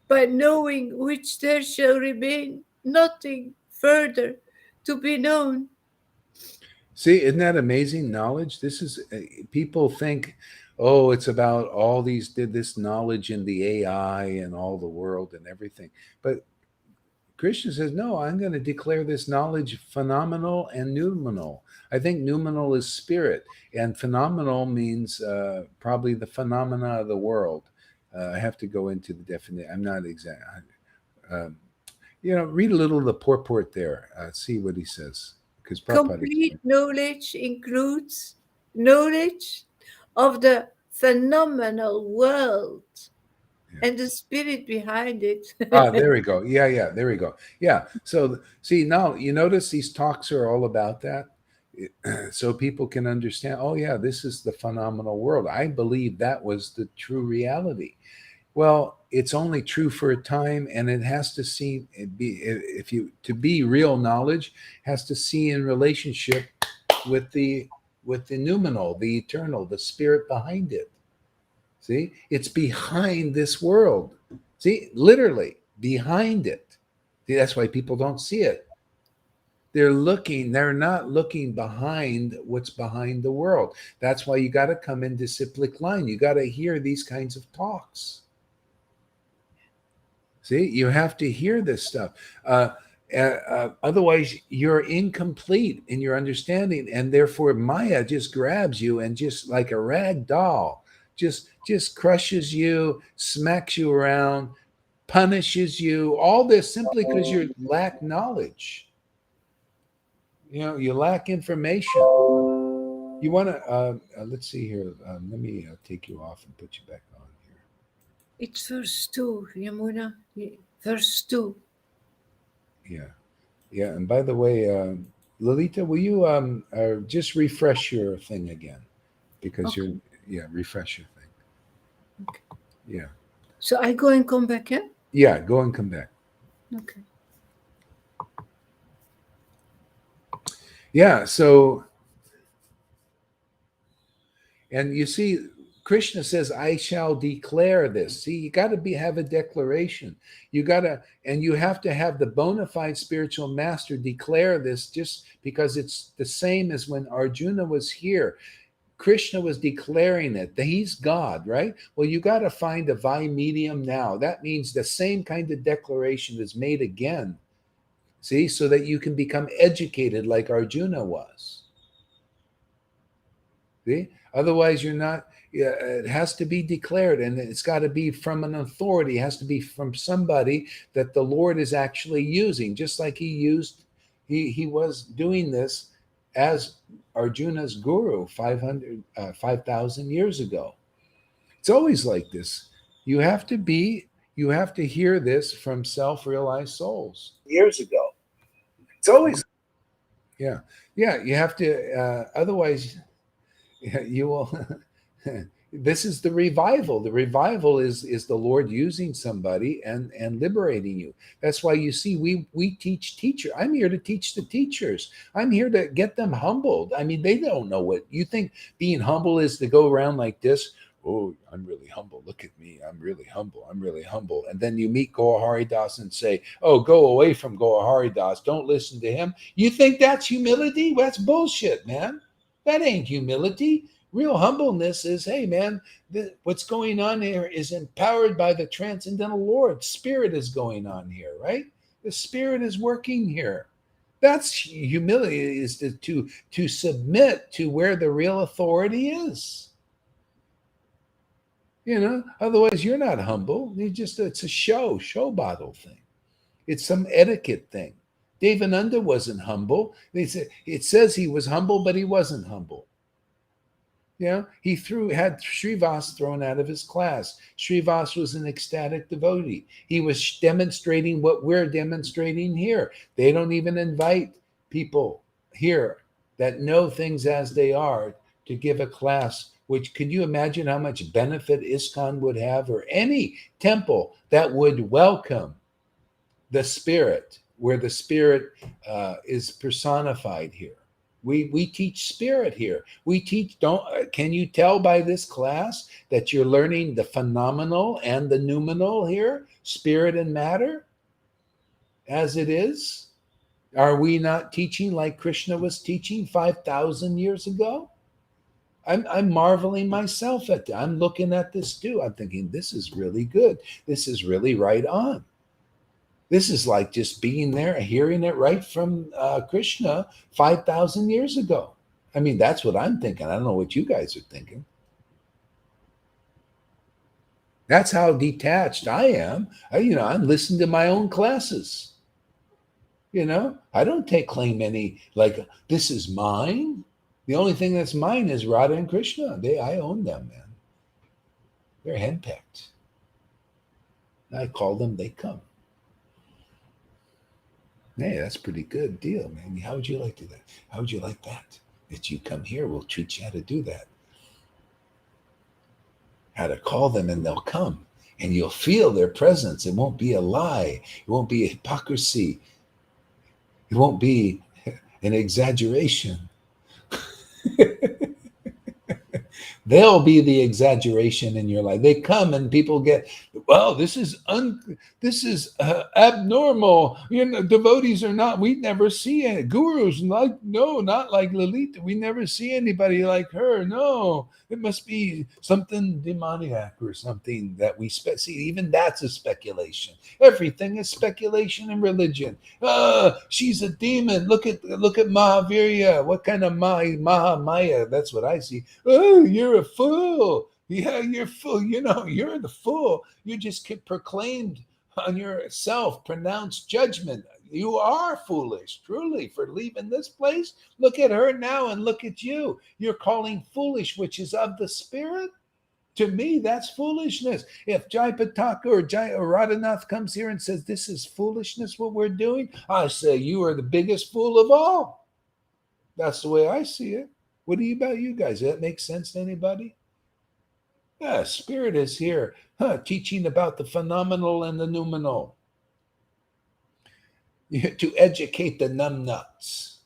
[SPEAKER 2] by knowing which there shall remain nothing further to be known.
[SPEAKER 1] See, isn't that amazing knowledge? This is people think, oh, it's about all these did this knowledge in the AI and all the world and everything. But Krishna says, no, I'm going to declare this knowledge phenomenal and noumenal. I think noumenal is spirit, and phenomenal means probably the phenomena of the world. I have to go into the definition. I'm not exact. Um, read a little of the purport there. See what he says, because Prabhupada
[SPEAKER 2] Complete
[SPEAKER 1] explained.
[SPEAKER 2] knowledge includes knowledge of the phenomenal world
[SPEAKER 1] Yeah.
[SPEAKER 2] and the spirit behind it.
[SPEAKER 1] Ah, there we go. Yeah, there we go. Yeah. So, see, now you notice these talks are all about that. So people can understand, oh, yeah, this is the phenomenal world. I believe that was the true reality. Well, it's only true for a time, and it has to see it be if you to be real knowledge has to see in relationship with the noumenal, the eternal, the spirit behind it. See, it's behind this world. See, literally behind it. See, that's why people don't see it. They're not looking behind what's behind the world. That's why you got to come in disciplic line. You got to hear these kinds of talks. See, you have to hear this stuff. Otherwise, you're incomplete in your understanding, and therefore Maya just grabs you and just like a rag doll, just crushes you, smacks you around, punishes you. All this simply because you lack knowledge. You lack information. You want to let's see here. Let me take you off and put you back on here.
[SPEAKER 2] It's verse 2, Yamuna. Verse 2.
[SPEAKER 1] Yeah, and by the way, Lolita, will you just refresh your thing again? Because
[SPEAKER 2] Okay.
[SPEAKER 1] refresh your thing.
[SPEAKER 2] Okay.
[SPEAKER 1] Yeah.
[SPEAKER 2] So I go and come back, yeah?
[SPEAKER 1] Yeah, go and come back.
[SPEAKER 2] Okay.
[SPEAKER 1] Yeah, so, and you see, Krishna says, I shall declare this. See, you got to have a declaration. And you have to have the bona fide spiritual master declare this just because it's the same as when Arjuna was here. Krishna was declaring it, that he's God, right? Well, you got to find a vi medium now. That means the same kind of declaration is made again, see, so that you can become educated like Arjuna was. See? Otherwise, you're not, it has to be declared, and it's got to be from an authority. It has to be from somebody that the Lord is actually using, just like he was doing this as Arjuna's guru 5,000 years ago. It's always like this. You have to hear this from self-realized souls. Years ago. It's always, yeah. Yeah, you have to, otherwise, you will. This is the revival. The revival is the Lord using somebody and liberating you. That's why you see we teach teacher. I'm here to teach the teachers. I'm here to get them humbled. I mean, they don't know what you think being humble is, to go around like this. Oh, I'm really humble. Look at me. I'm really humble. I'm really humble. And then you meet Goa Haridas and say, oh, go away from Goa Haridas. Don't listen to him. You think that's humility? Well, that's bullshit, man. That ain't humility. Real humbleness is, hey, man, what's going on here is empowered by the transcendental Lord. Spirit is going on here, right? The Spirit is working here. That's humility, is to submit to where the real authority is. Otherwise you're not humble. It's a show bottle thing. It's some etiquette thing. Devananda wasn't humble. It says he was humble, but he wasn't humble. He had Srivas thrown out of his class. Srivas was an ecstatic devotee. He was demonstrating what we're demonstrating here. They don't even invite people here that know things as they are to give a class. Which, could you imagine how much benefit ISKCON would have, or any temple that would welcome the Spirit, where the Spirit is personified here? We teach spirit here. We teach, don't, can you tell by this class that you're learning the phenomenal and the noumenal here, spirit and matter, as it is? Are we not teaching like Krishna was teaching 5,000 years ago? I'm marveling myself at that. I'm looking at this too. I'm thinking, this is really good. This is really right on. This is like just being there, hearing it right from Krishna 5,000 years ago. I mean, that's what I'm thinking. I don't know what you guys are thinking. That's how detached I am. I'm listening to my own classes. I don't take claim any, like, this is mine. The only thing that's mine is Radha and Krishna. I own them, man. They're handpicked. I call them, they come. Hey, that's a pretty good deal, man. How would you like to do that? How would you like that? That you come here, we'll teach you how to do that. How to call them and they'll come. And you'll feel their presence. It won't be a lie. It won't be a hypocrisy. It won't be an exaggeration. They'll be the exaggeration in your life. They come and people get, well, this is abnormal. Devotees are not. We never see any gurus. Not like Lalita. We never see anybody like her. No, it must be something demoniac or something that we see. Even that's a speculation. Everything is speculation in religion. She's a demon. Look at Mahavirya. What kind of Mahamaya? That's what I see. Oh, you're a fool. Yeah, you're full. You're the fool. You just proclaimed on yourself, pronounced judgment. You are foolish, truly, for leaving this place. Look at her now and look at you. You're calling foolish, which is of the spirit. To me, that's foolishness. If Jayapataka or Radhanath comes here and says, this is foolishness, what we're doing, I say, you are the biggest fool of all. That's the way I see it. What about you guys? Does that make sense to anybody? Yeah, spirit is here, teaching about the phenomenal and the noumenal. To educate the numbnuts.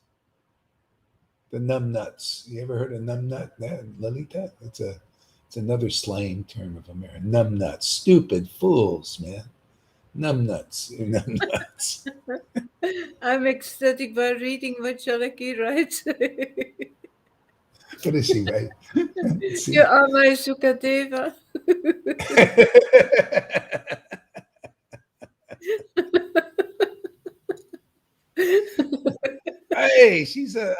[SPEAKER 1] The numbnuts. You ever heard of numbnut? Lalita? It's another slang term of America. Numbnuts. Stupid fools, man. Numbnuts. Numbnuts.
[SPEAKER 2] I'm ecstatic by reading what Janaki writes.
[SPEAKER 1] What is she, right?
[SPEAKER 2] You are my Sukadeva.
[SPEAKER 1] Hey,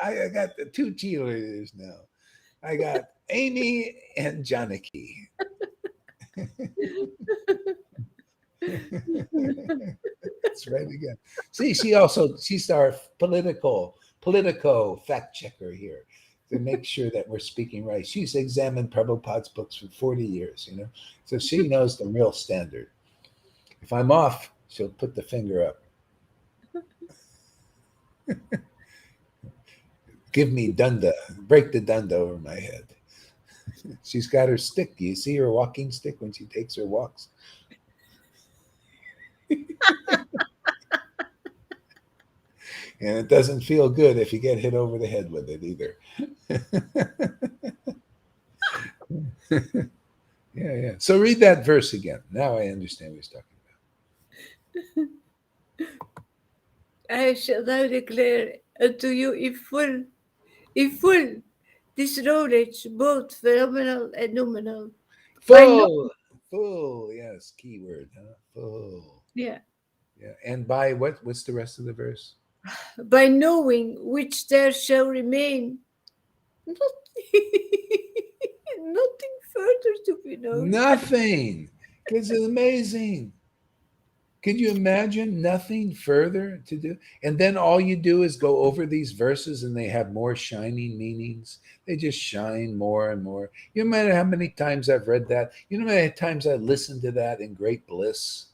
[SPEAKER 1] I got the two cheerleaders now. I got Amy and Janaki. That's right again. See, she's our politico fact checker here to make sure that we're speaking right. She's examined Prabhupada's books for 40 years, so she knows the real standard. If I'm off, she'll put the finger up. Give me dunda, break the dunda over my head. She's got her stick. Do you see her walking stick when she takes her walks? And it doesn't feel good if you get hit over the head with it either. Yeah. So read that verse again. Now I understand what he's talking
[SPEAKER 2] about. I shall now declare unto you in full this knowledge, both phenomenal and noumenal.
[SPEAKER 1] Full, yes, keyword, huh? Full.
[SPEAKER 2] Yeah.
[SPEAKER 1] And by what's the rest of the verse?
[SPEAKER 2] By knowing which there shall remain nothing further to be known.
[SPEAKER 1] Nothing. This is amazing. Could you imagine nothing further to do? And then all you do is go over these verses and they have more shining meanings. They just shine more and more. You know how many times I've read that? You know how many times I listened to that in great bliss?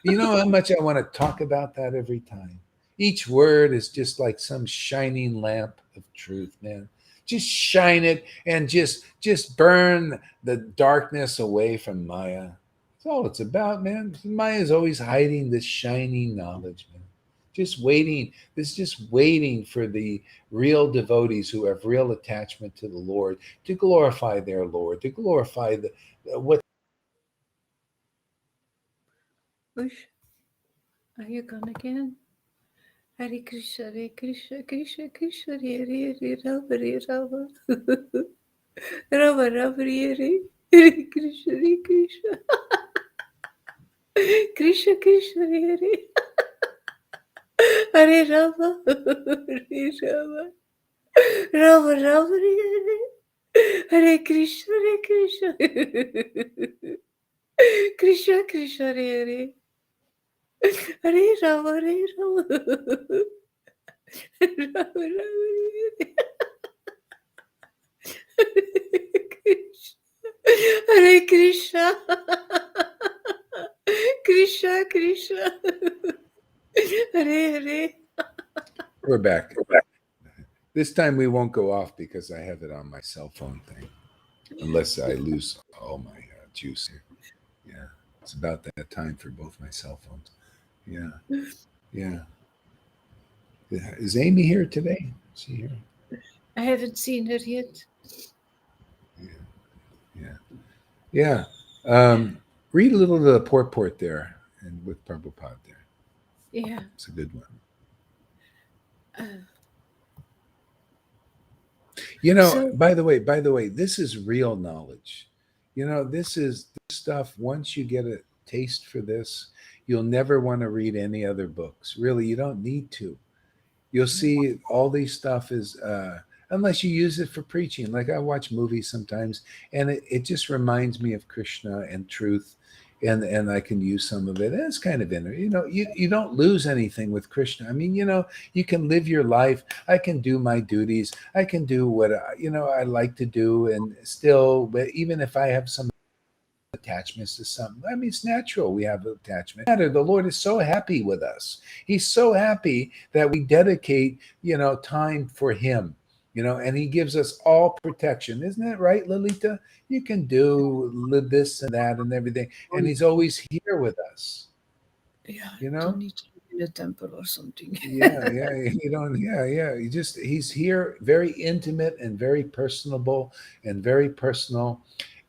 [SPEAKER 1] You know how much I want to talk about that every time? Each word is just like some shining lamp of truth, man. Just shine it and just burn the darkness away from Maya. That's all it's about, man. Maya is always hiding this shining knowledge, man. Just waiting. This is just waiting for the real devotees who have real attachment to the Lord to glorify their Lord, to glorify what.
[SPEAKER 2] Ush, are you gone again? Hare Krishna, Hare Krishna, Krishna Krishna, Hare Hare, Rama Hare Rama, Rama Rama Hare Hare, Hare Krishna, Hare Krishna, Krishna Krishna, Hare Hare, Hare Rama, Hare Rama, Rama Rama Hare Hare, Hare Krishna, Hare Krishna, Krishna Krishna, Hare Hare, Hare Rama, Hare Rama, Rama Rama Hare Hare. Hare Krishna, Krishna Krishna, Hare Hare.
[SPEAKER 1] We're back. This time we won't go off because I have it on my cell phone thing, unless I lose all my juice here. Yeah, it's about that time for both my cell phones. Yeah, yeah. Is Amy here today? Is she here?
[SPEAKER 2] I haven't seen her yet.
[SPEAKER 1] Yeah, yeah, yeah. Read a little of the purport there, and with Prabhupada there.
[SPEAKER 2] Yeah.
[SPEAKER 1] It's a good one. You know,
[SPEAKER 2] So
[SPEAKER 1] by the way, this is real knowledge. You know, this is this stuff. Once you get a taste for this, you'll never want to read any other books. Really, you don't need to. You'll see all these stuff is unless you use it for preaching. Like I watch movies sometimes, and it just reminds me of Krishna and truth, and I can use some of it. And it's kind of you know, you don't lose anything with Krishna. I mean, you know, you can live your life. I can do my duties. I can do what you know I like to do, and still, but even if I have some attachments to something. I mean, it's natural we have attachment. The Lord is so happy with us. He's so happy that we dedicate, you know, time for Him, you know, and He gives us all protection. Isn't that right, Lalita? You can do this and that and everything. And He's always here with us,
[SPEAKER 2] yeah,
[SPEAKER 1] you
[SPEAKER 2] don't
[SPEAKER 1] know?
[SPEAKER 2] need to be in a temple or something.
[SPEAKER 1] Yeah, yeah, you don't, yeah, yeah. He's here, very intimate and very personable and very personal.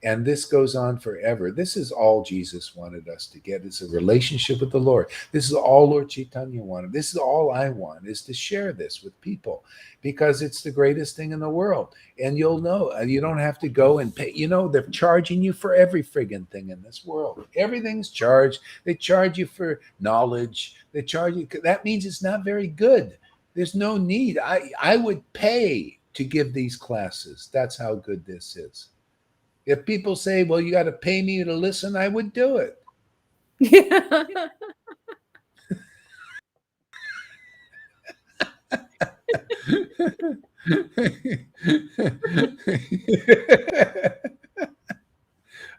[SPEAKER 1] And this goes on forever. This is all Jesus wanted us to get. It's a relationship with the Lord. This is all Lord Chaitanya wanted. This is all I want, is to share this with people because it's the greatest thing in the world. And you'll know, you don't have to go and pay. You know, they're charging you for every friggin' thing in this world. Everything's charged. They charge you for knowledge. They charge you. That means it's not very good. There's no need. I would pay to give these classes. That's how good this is. If people say, well, you got to pay me to listen, I would do it.
[SPEAKER 2] Yeah.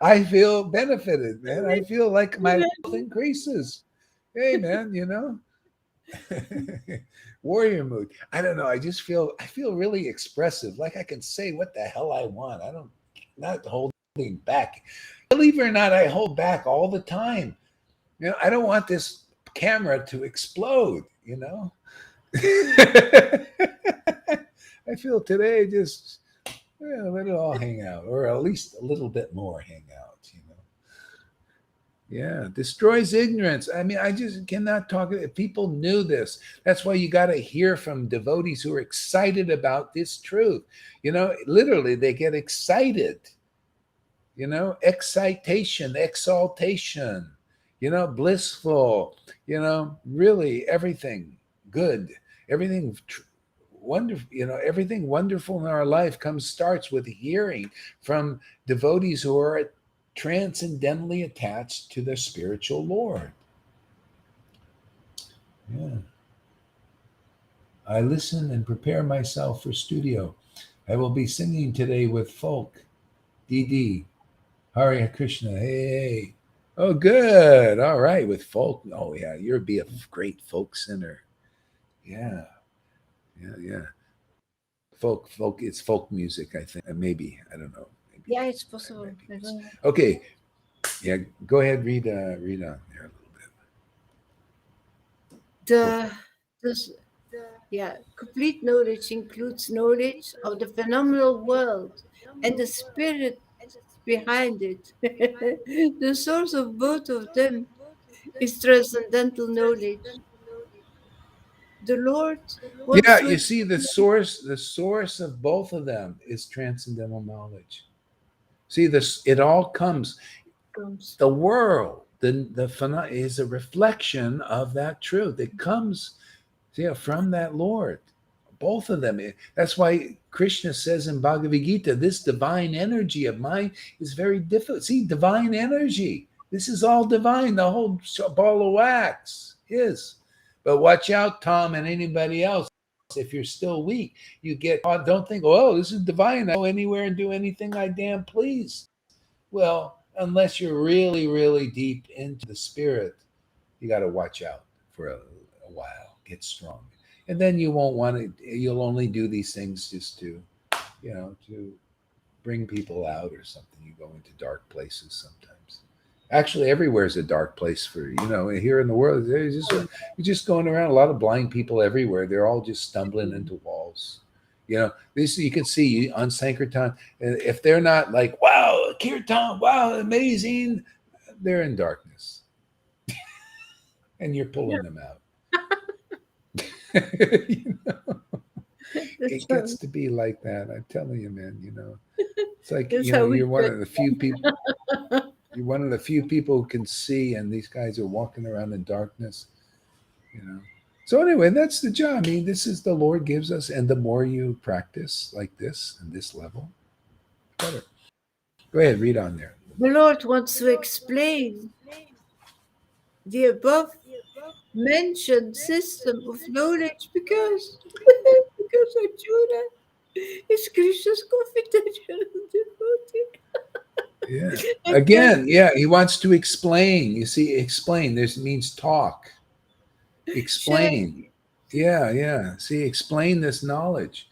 [SPEAKER 1] I feel benefited, man. I feel like my wealth increases. Hey, man, you know, warrior mood. I don't know. I feel really expressive. Like I can say what the hell I want. I don't, not holding back. Believe it or not, I hold back all the time. You know, I don't want this camera to explode, you know? I feel today just let it all hang out, or at least a little bit more hang out, you know? Yeah, destroys ignorance. I mean, I just cannot talk. If people knew this, that's why you got to hear from devotees who are excited about this truth. You know, literally, they get excited. You know, excitation, exaltation. You know, blissful. You know, really everything good, everything wonderful. You know, everything wonderful in our life starts with hearing from devotees who are transcendently attached to their spiritual Lord. Yeah. I listen and prepare myself for studio. I will be singing today with folk. DD. Hare Krishna. Hey. Oh, good. All right. With folk. Oh, yeah. You'll be a great folk singer. Yeah. Yeah. Yeah. Folk. It's folk music, I think. Maybe. I don't know. Maybe.
[SPEAKER 2] Yeah, it's possible.
[SPEAKER 1] Maybe
[SPEAKER 2] I
[SPEAKER 1] it's,
[SPEAKER 2] don't know.
[SPEAKER 1] okay. Yeah. Go ahead. Read on there a little bit.
[SPEAKER 2] The this, yeah, complete knowledge includes knowledge of the phenomenal world and the spirit behind it. The source of both of them is transcendental knowledge. The Lord wants
[SPEAKER 1] Yeah,
[SPEAKER 2] to
[SPEAKER 1] you see,
[SPEAKER 2] explain
[SPEAKER 1] the source of both of them is transcendental knowledge. See, this it all comes.
[SPEAKER 2] comes.
[SPEAKER 1] The world, is a reflection of that truth. It comes, from that Lord. Both of them. That's why Krishna says in Bhagavad Gita, this divine energy of mine is very difficult. See, divine energy. This is all divine. The whole ball of wax is. But watch out, Tom, and anybody else. If you're still weak, you get. Don't think, oh, this is divine. I go anywhere and do anything I damn please. Well, unless you're really, really deep into the spirit, you got to watch out for a while. Get strong, and then you won't want to. You'll only do these things just to, to bring people out or something. You go into dark places sometimes. Actually, everywhere is a dark place for here in the world. You're just going around. A lot of blind people everywhere. They're all just stumbling into walls. This you can see on Sankirtan. If they're not like, wow, Kirtan, wow, amazing, they're in darkness, and you're pulling them out. You know,
[SPEAKER 2] That's
[SPEAKER 1] it gets to be like that. I'm telling you, man. It's like
[SPEAKER 2] that's how we
[SPEAKER 1] you're one
[SPEAKER 2] do
[SPEAKER 1] of the few people. You're one of the few people who can see, and these guys are walking around in darkness. You know. So anyway, that's the job. I mean, this is the Lord gives us, and the more you practice like this and this level, better. Go ahead, read on there.
[SPEAKER 2] The Lord wants to explain the above mentioned system of knowledge because because Arjuna is Krishna's confidential
[SPEAKER 1] Yeah.
[SPEAKER 2] devotee. And
[SPEAKER 1] Again, yeah, he wants to explain. You see, explain. This means talk.
[SPEAKER 2] share.
[SPEAKER 1] Explain. Yeah, yeah. See, explain this knowledge.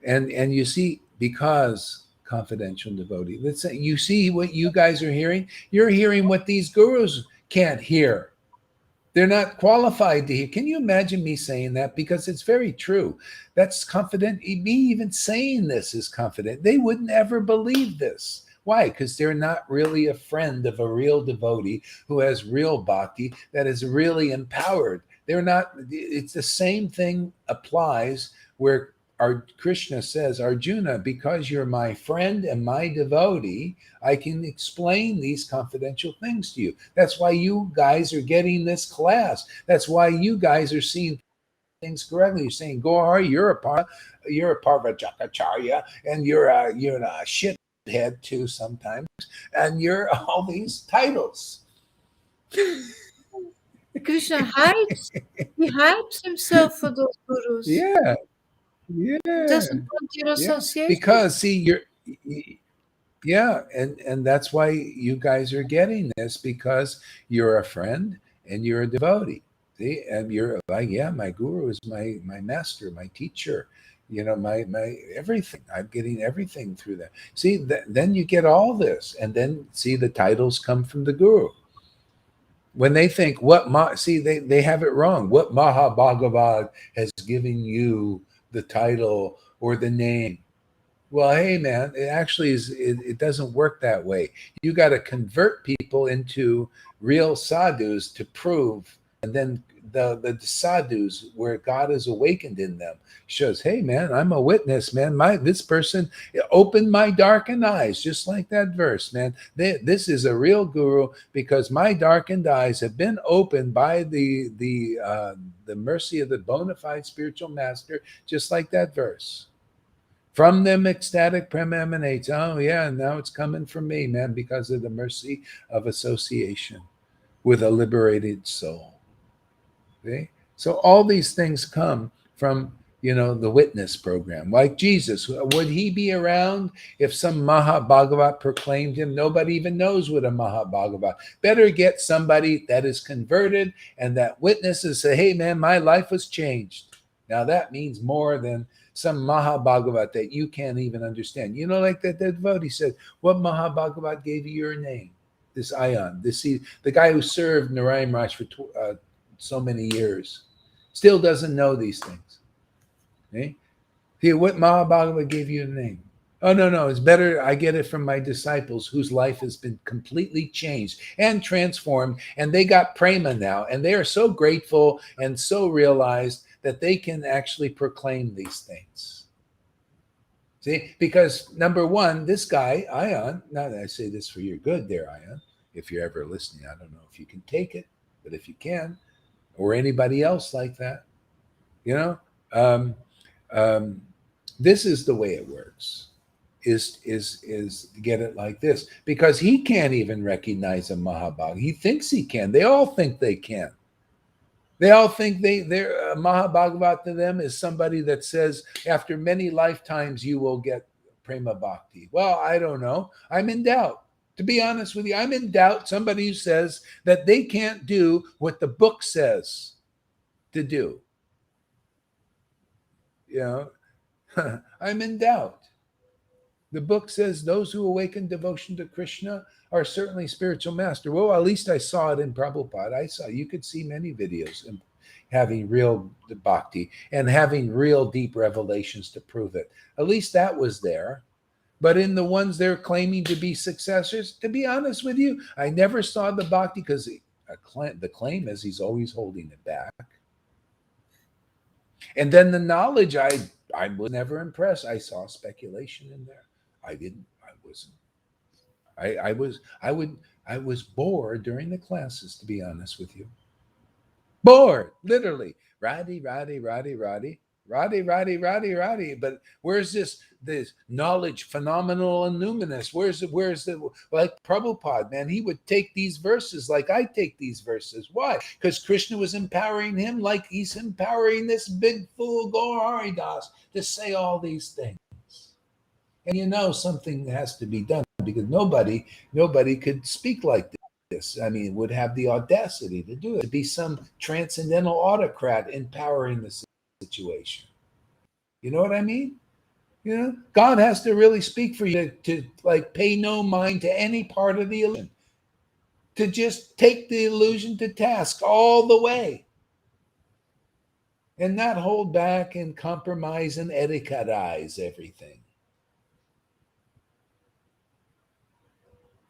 [SPEAKER 1] And you see, because confidential devotee. Let's say you see what you guys are hearing. You're hearing what these gurus can't hear. They're not qualified to hear. Can you imagine me saying that? Because it's very true. That's confident. Me even saying this is confident. They would never believe this. Why? Because they're not really a friend of a real devotee who has real bhakti that is really empowered. They're not, it's the same thing applies where our Krishna says, Arjuna, because you're my friend and my devotee, I can explain these confidential things to you. That's why you guys are getting this class. That's why you guys are seeing things correctly. You're saying, Gohar, you're a Parvajacharya, and you're a shithead too sometimes, and you're all these titles.
[SPEAKER 2] Krishna hides. He hides himself for those gurus.
[SPEAKER 1] Yeah,
[SPEAKER 2] He
[SPEAKER 1] yeah,
[SPEAKER 2] doesn't want your
[SPEAKER 1] yeah.
[SPEAKER 2] association.
[SPEAKER 1] Because see, yeah, and that's why you guys are getting this because you're a friend and you're a devotee. See, and you're like, yeah, my guru is my master, my teacher. My everything. I'm getting everything through that. See, then you get all this, and then see the titles come from the guru. When they think see, they have it wrong. What Mahabhagavad has given you the title or the name? Well, hey, man, it actually is. It doesn't work that way. You got to convert people into real sadhus to prove, and then the sadhus where God is awakened in them shows, hey, man, I'm a witness, man. This person opened my darkened eyes, just like that verse, man. This is a real guru because my darkened eyes have been opened by the mercy of the bona fide spiritual master, just like that verse. From them ecstatic prema emanates. Oh, yeah, now it's coming from me, man, because of the mercy of association with a liberated soul. Okay? So all these things come from, the witness program. Like Jesus, would he be around if some Mahabhagavat proclaimed him? Nobody even knows what a Mahabhagavat. Better get somebody that is converted and that witnesses say, hey, man, my life was changed. Now that means more than some Mahabhagavat that you can't even understand. Like that devotee said, what Mahabhagavat gave you your name? This Ayan, the guy who served Narayan Raj for so many years. still doesn't know these things. Okay? See, what Mahabhagava gave you a name? Oh, no, no. It's better I get it from my disciples whose life has been completely changed and transformed. And they got prema now. And they are so grateful and so realized that they can actually proclaim these things. See, because number one, this guy, Ion, now that I say this for your good there, Ion, if you're ever listening, I don't know if you can take it, but if you can, or anybody else like that, you know, um, um, this is the way it works. Is get it like this because he can't even recognize a Mahabhag. He thinks he can. They all think they can. They all think they're Mahabhagavat to them is somebody that says after many lifetimes you will get prema bhakti. Well, I don't know. I'm in doubt. To be honest with you, I'm in doubt. Somebody who says that they can't do what the book says to do. You know, I'm in doubt. The book says those who awaken devotion to Krishna are certainly spiritual master. Well, at least I saw it in Prabhupada. I saw you could see many videos having real bhakti and having real deep revelations to prove it. At least that was there. But in the ones they're claiming to be successors, to be honest with you, I never saw the bhakti because the claim is he's always holding it back. And then the knowledge, I was never impressed. I saw speculation in there. I didn't. I wasn't. I was bored during the classes, to be honest with you. Bored, literally. Roddy, Roddy, Roddy, Roddy, Roddy, Roddy, Roddy, Roddy. But where's this knowledge, phenomenal and numinous? Where's the like Prabhupada, man? He would take these verses like I take these verses. Why? Because Krishna was empowering him like he's empowering this big fool Gaur Das to say all these things. And you know something has to be done because nobody could speak like this. I mean, would have the audacity to do it. To be some transcendental autocrat empowering the situation. You know what I mean? You know, God has to really speak for you to like pay no mind to any part of the illusion, to just take the illusion to task all the way, and not hold back and compromise and etiquettize everything.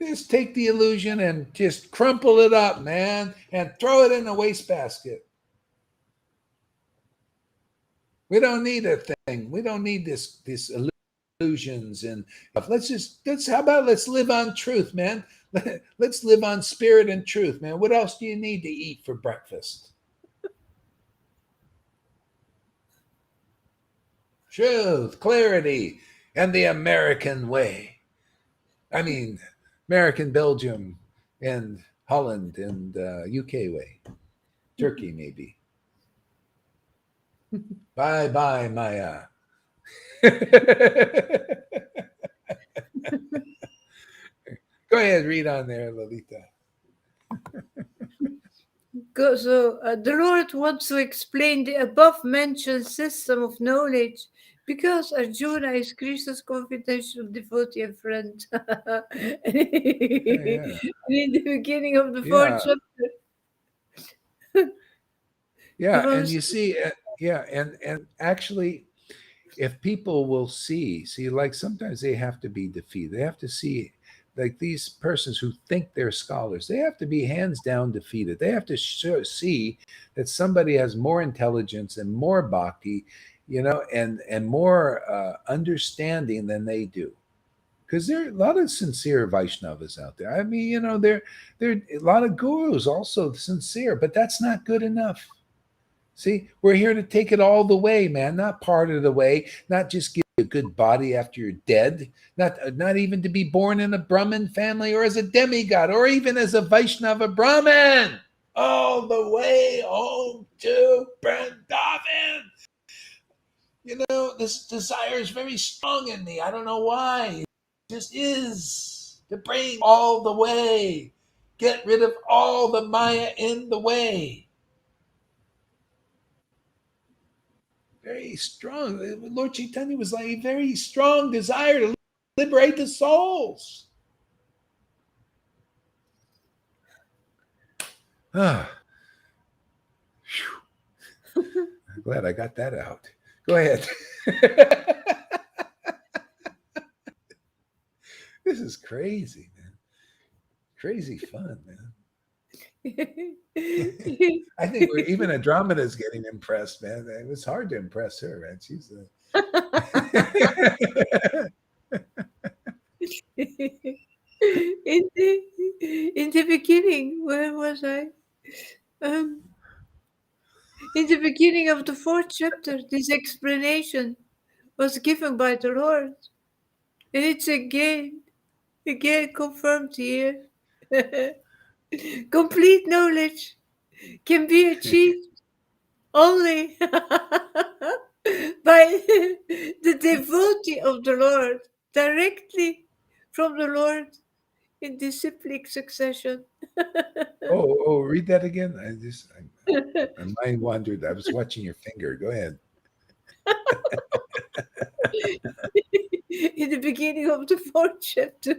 [SPEAKER 1] Just take the illusion and just crumple it up, man, and throw it in the wastebasket. We don't need a thing. We don't need this illusions and let's how about let's live on truth, man. Let's live on spirit and truth, man. What else do you need to eat for breakfast? Truth, clarity, and the American way. I mean, American Belgium and Holland and UK way. Turkey, maybe. Bye bye, Maya. Go ahead, read on there, Lolita.
[SPEAKER 2] So the Lord wants to explain the above mentioned system of knowledge because Arjuna is Krishna's confidential devotee and friend.
[SPEAKER 1] Yeah,
[SPEAKER 2] In the beginning of the fourth
[SPEAKER 1] yeah,
[SPEAKER 2] chapter,
[SPEAKER 1] yeah. And
[SPEAKER 2] verse
[SPEAKER 1] you see, yeah, and actually, if people will see, like sometimes they have to be defeated. They have to see, like these persons who think they're scholars, they have to be hands down defeated. They have to see that somebody has more intelligence and more bhakti, and more understanding than they do. Because there are a lot of sincere Vaishnavas out there. I mean, there a lot of gurus also sincere, but that's not good enough. See, we're here to take it all the way, man, not part of the way, not just give you a good body after you're dead, not even to be born in a Brahmin family or as a demigod or even as a Vaishnava Brahmin. All the way home to Vrindavan. This desire is very strong in me. I don't know why. It just is to bring all the way, get rid of all the Maya in the way. Very strong. Lord Chaitanya was like a very strong desire to liberate the souls. Ah. glad I got that out. Go ahead. This is crazy, man. Crazy fun, man. I think even Andromeda is getting impressed, man. It was hard to impress her, man. She's a
[SPEAKER 2] in the beginning, where was I? Um, in the beginning of the fourth chapter, this explanation was given by the Lord, and it's again confirmed here. Complete knowledge can be achieved only by the devotee of the Lord, directly from the Lord in disciplic succession.
[SPEAKER 1] read that again. My mind wandered. I was watching your finger. Go ahead.
[SPEAKER 2] In the beginning of the fourth chapter,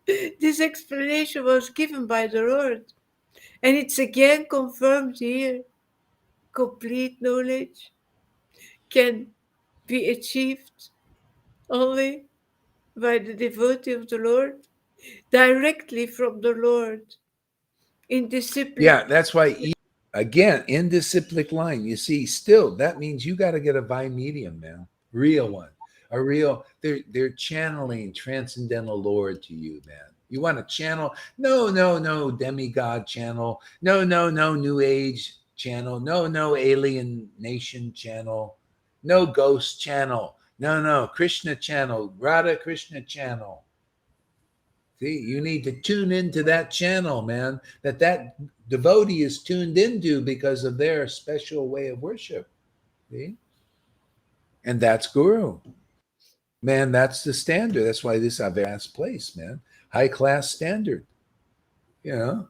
[SPEAKER 2] this explanation was given by the Lord, and it's again confirmed here. Complete knowledge can be achieved only by the devotee of the Lord, directly from the Lord in disciplic.
[SPEAKER 1] Yeah, that's why again in disciplic line, you see, still that means you got to get a by medium, man. Real one. A real they're channeling transcendental Lord to you, man. You want to channel? No, no, no, demigod channel. No, no, no, new age channel. No, no, alien nation channel. No ghost channel. No, no, Krishna channel, Radha Krishna channel. See, you need to tune into that channel, man, that devotee is tuned into because of their special way of worship. See? And that's Guru. Man, that's the standard. That's why this is a vast place, man. High class standard. You know,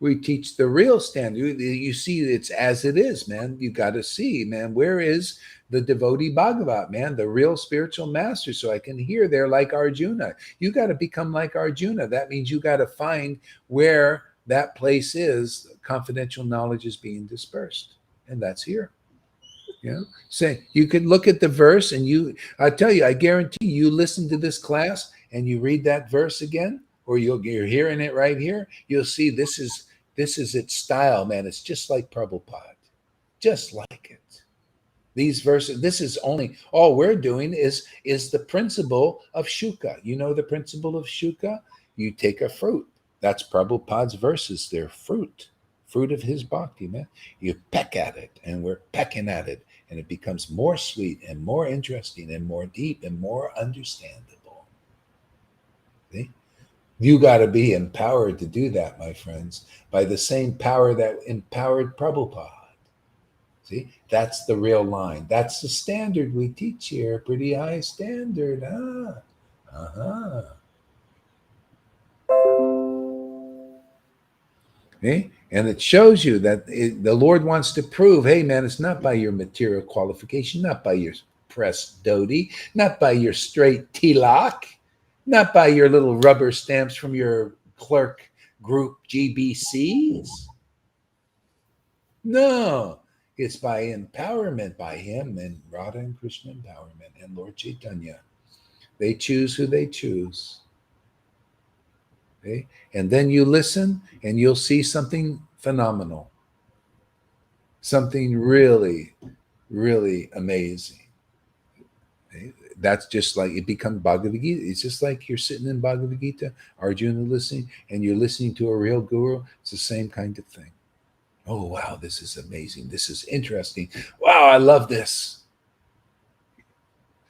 [SPEAKER 1] we teach the real standard. You see, it's as it is, man. You got to see, man, where is the devotee Bhagavat, man, the real spiritual master? So I can hear there like Arjuna. You got to become like Arjuna. That means you got to find where that place is. Confidential knowledge is being dispersed. And that's here. You know, say you could look at the verse and I tell you, I guarantee you listen to this class and you read that verse again, or you're hearing it right here, you'll see this is its style, man. It's just like Prabhupada, just like it. These verses, this is only all we're doing is the principle of shuka. You know the principle of shuka? You take a fruit. That's Prabhupada's verses. They're fruit of his bhakti, man. You peck at it, and we're pecking at it, and it becomes more sweet and more interesting and more deep and more understandable. See? You got to be empowered to do that, my friends, by the same power that empowered Prabhupada. See, that's the real line. That's the standard we teach here. Pretty high standard, huh? Uh-huh. Okay? And it shows you that the Lord wants to prove, hey, man, it's not by your material qualification, not by your pressed dhoti, not by your straight tilak, not by your little rubber stamps from your clerk group GBCs. No, it's by empowerment by him and Radha and Krishna empowerment and Lord Chaitanya. They choose who they choose. Okay? And then you listen and you'll see something phenomenal, something really, really amazing. Okay? That's just like it becomes Bhagavad Gita. It's just like you're sitting in Bhagavad Gita, Arjuna listening, and you're listening to a real guru. It's the same kind of thing. Oh, wow, this is amazing. This is interesting. Wow, I love this.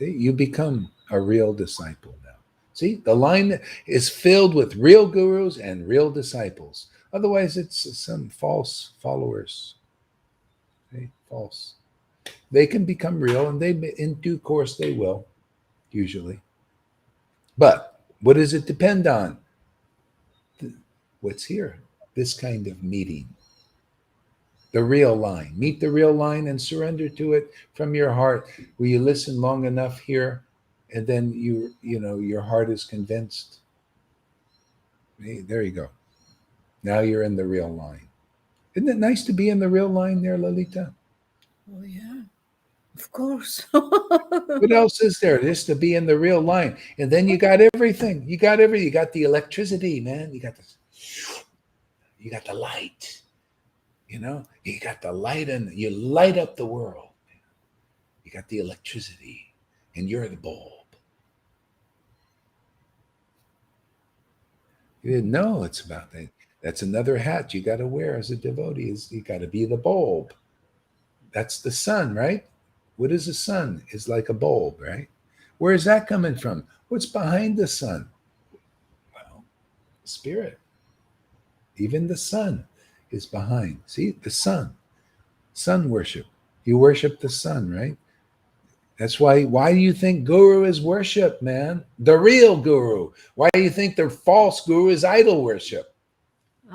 [SPEAKER 1] See, you become a real disciple now. See, the line is filled with real gurus and real disciples. Otherwise, it's some false followers. Okay? False. They can become real, and in due course, they will, usually. But what does it depend on? What's here? This kind of meeting. The real line. Meet the real line and surrender to it from your heart. Will you listen long enough here? And then your heart is convinced. Hey, there you go. Now you're in the real line. Isn't it nice to be in the real line there, Lalita?
[SPEAKER 2] Oh, yeah. Of course.
[SPEAKER 1] What else is there? Just to be in the real line. And then you got everything. You got everything. You got the electricity, man. You got the light. You know, you got the light and you light up the world. You got the electricity, and you're the bulb. You didn't know it's about that. That's another hat you got to wear as a devotee. Is you got to be the bulb. That's the sun, right? What is the sun? It's like a bulb, right? Where is that coming from? What's behind the sun? Well, spirit. Even the sun is behind. See, the sun worship. You worship the sun, right? That's why do you think guru is worship, man? The real guru. Why do you think the false guru is idol worship?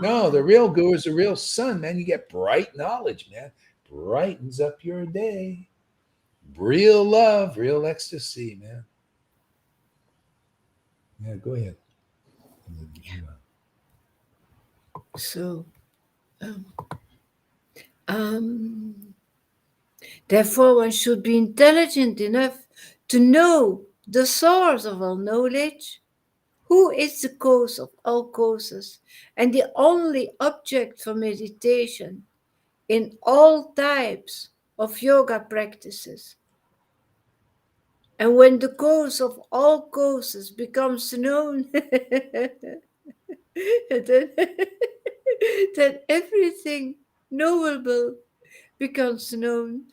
[SPEAKER 1] No, the real guru is the real sun, man. You get bright knowledge, man. Brightens up your day. Real love, real ecstasy, man. Yeah, go ahead.
[SPEAKER 2] So, um, um, therefore, one should be intelligent enough to know the source of all knowledge, who is the cause of all causes, and the only object for meditation in all types of yoga practices. And when the cause of all causes becomes known, then, then everything knowable becomes known.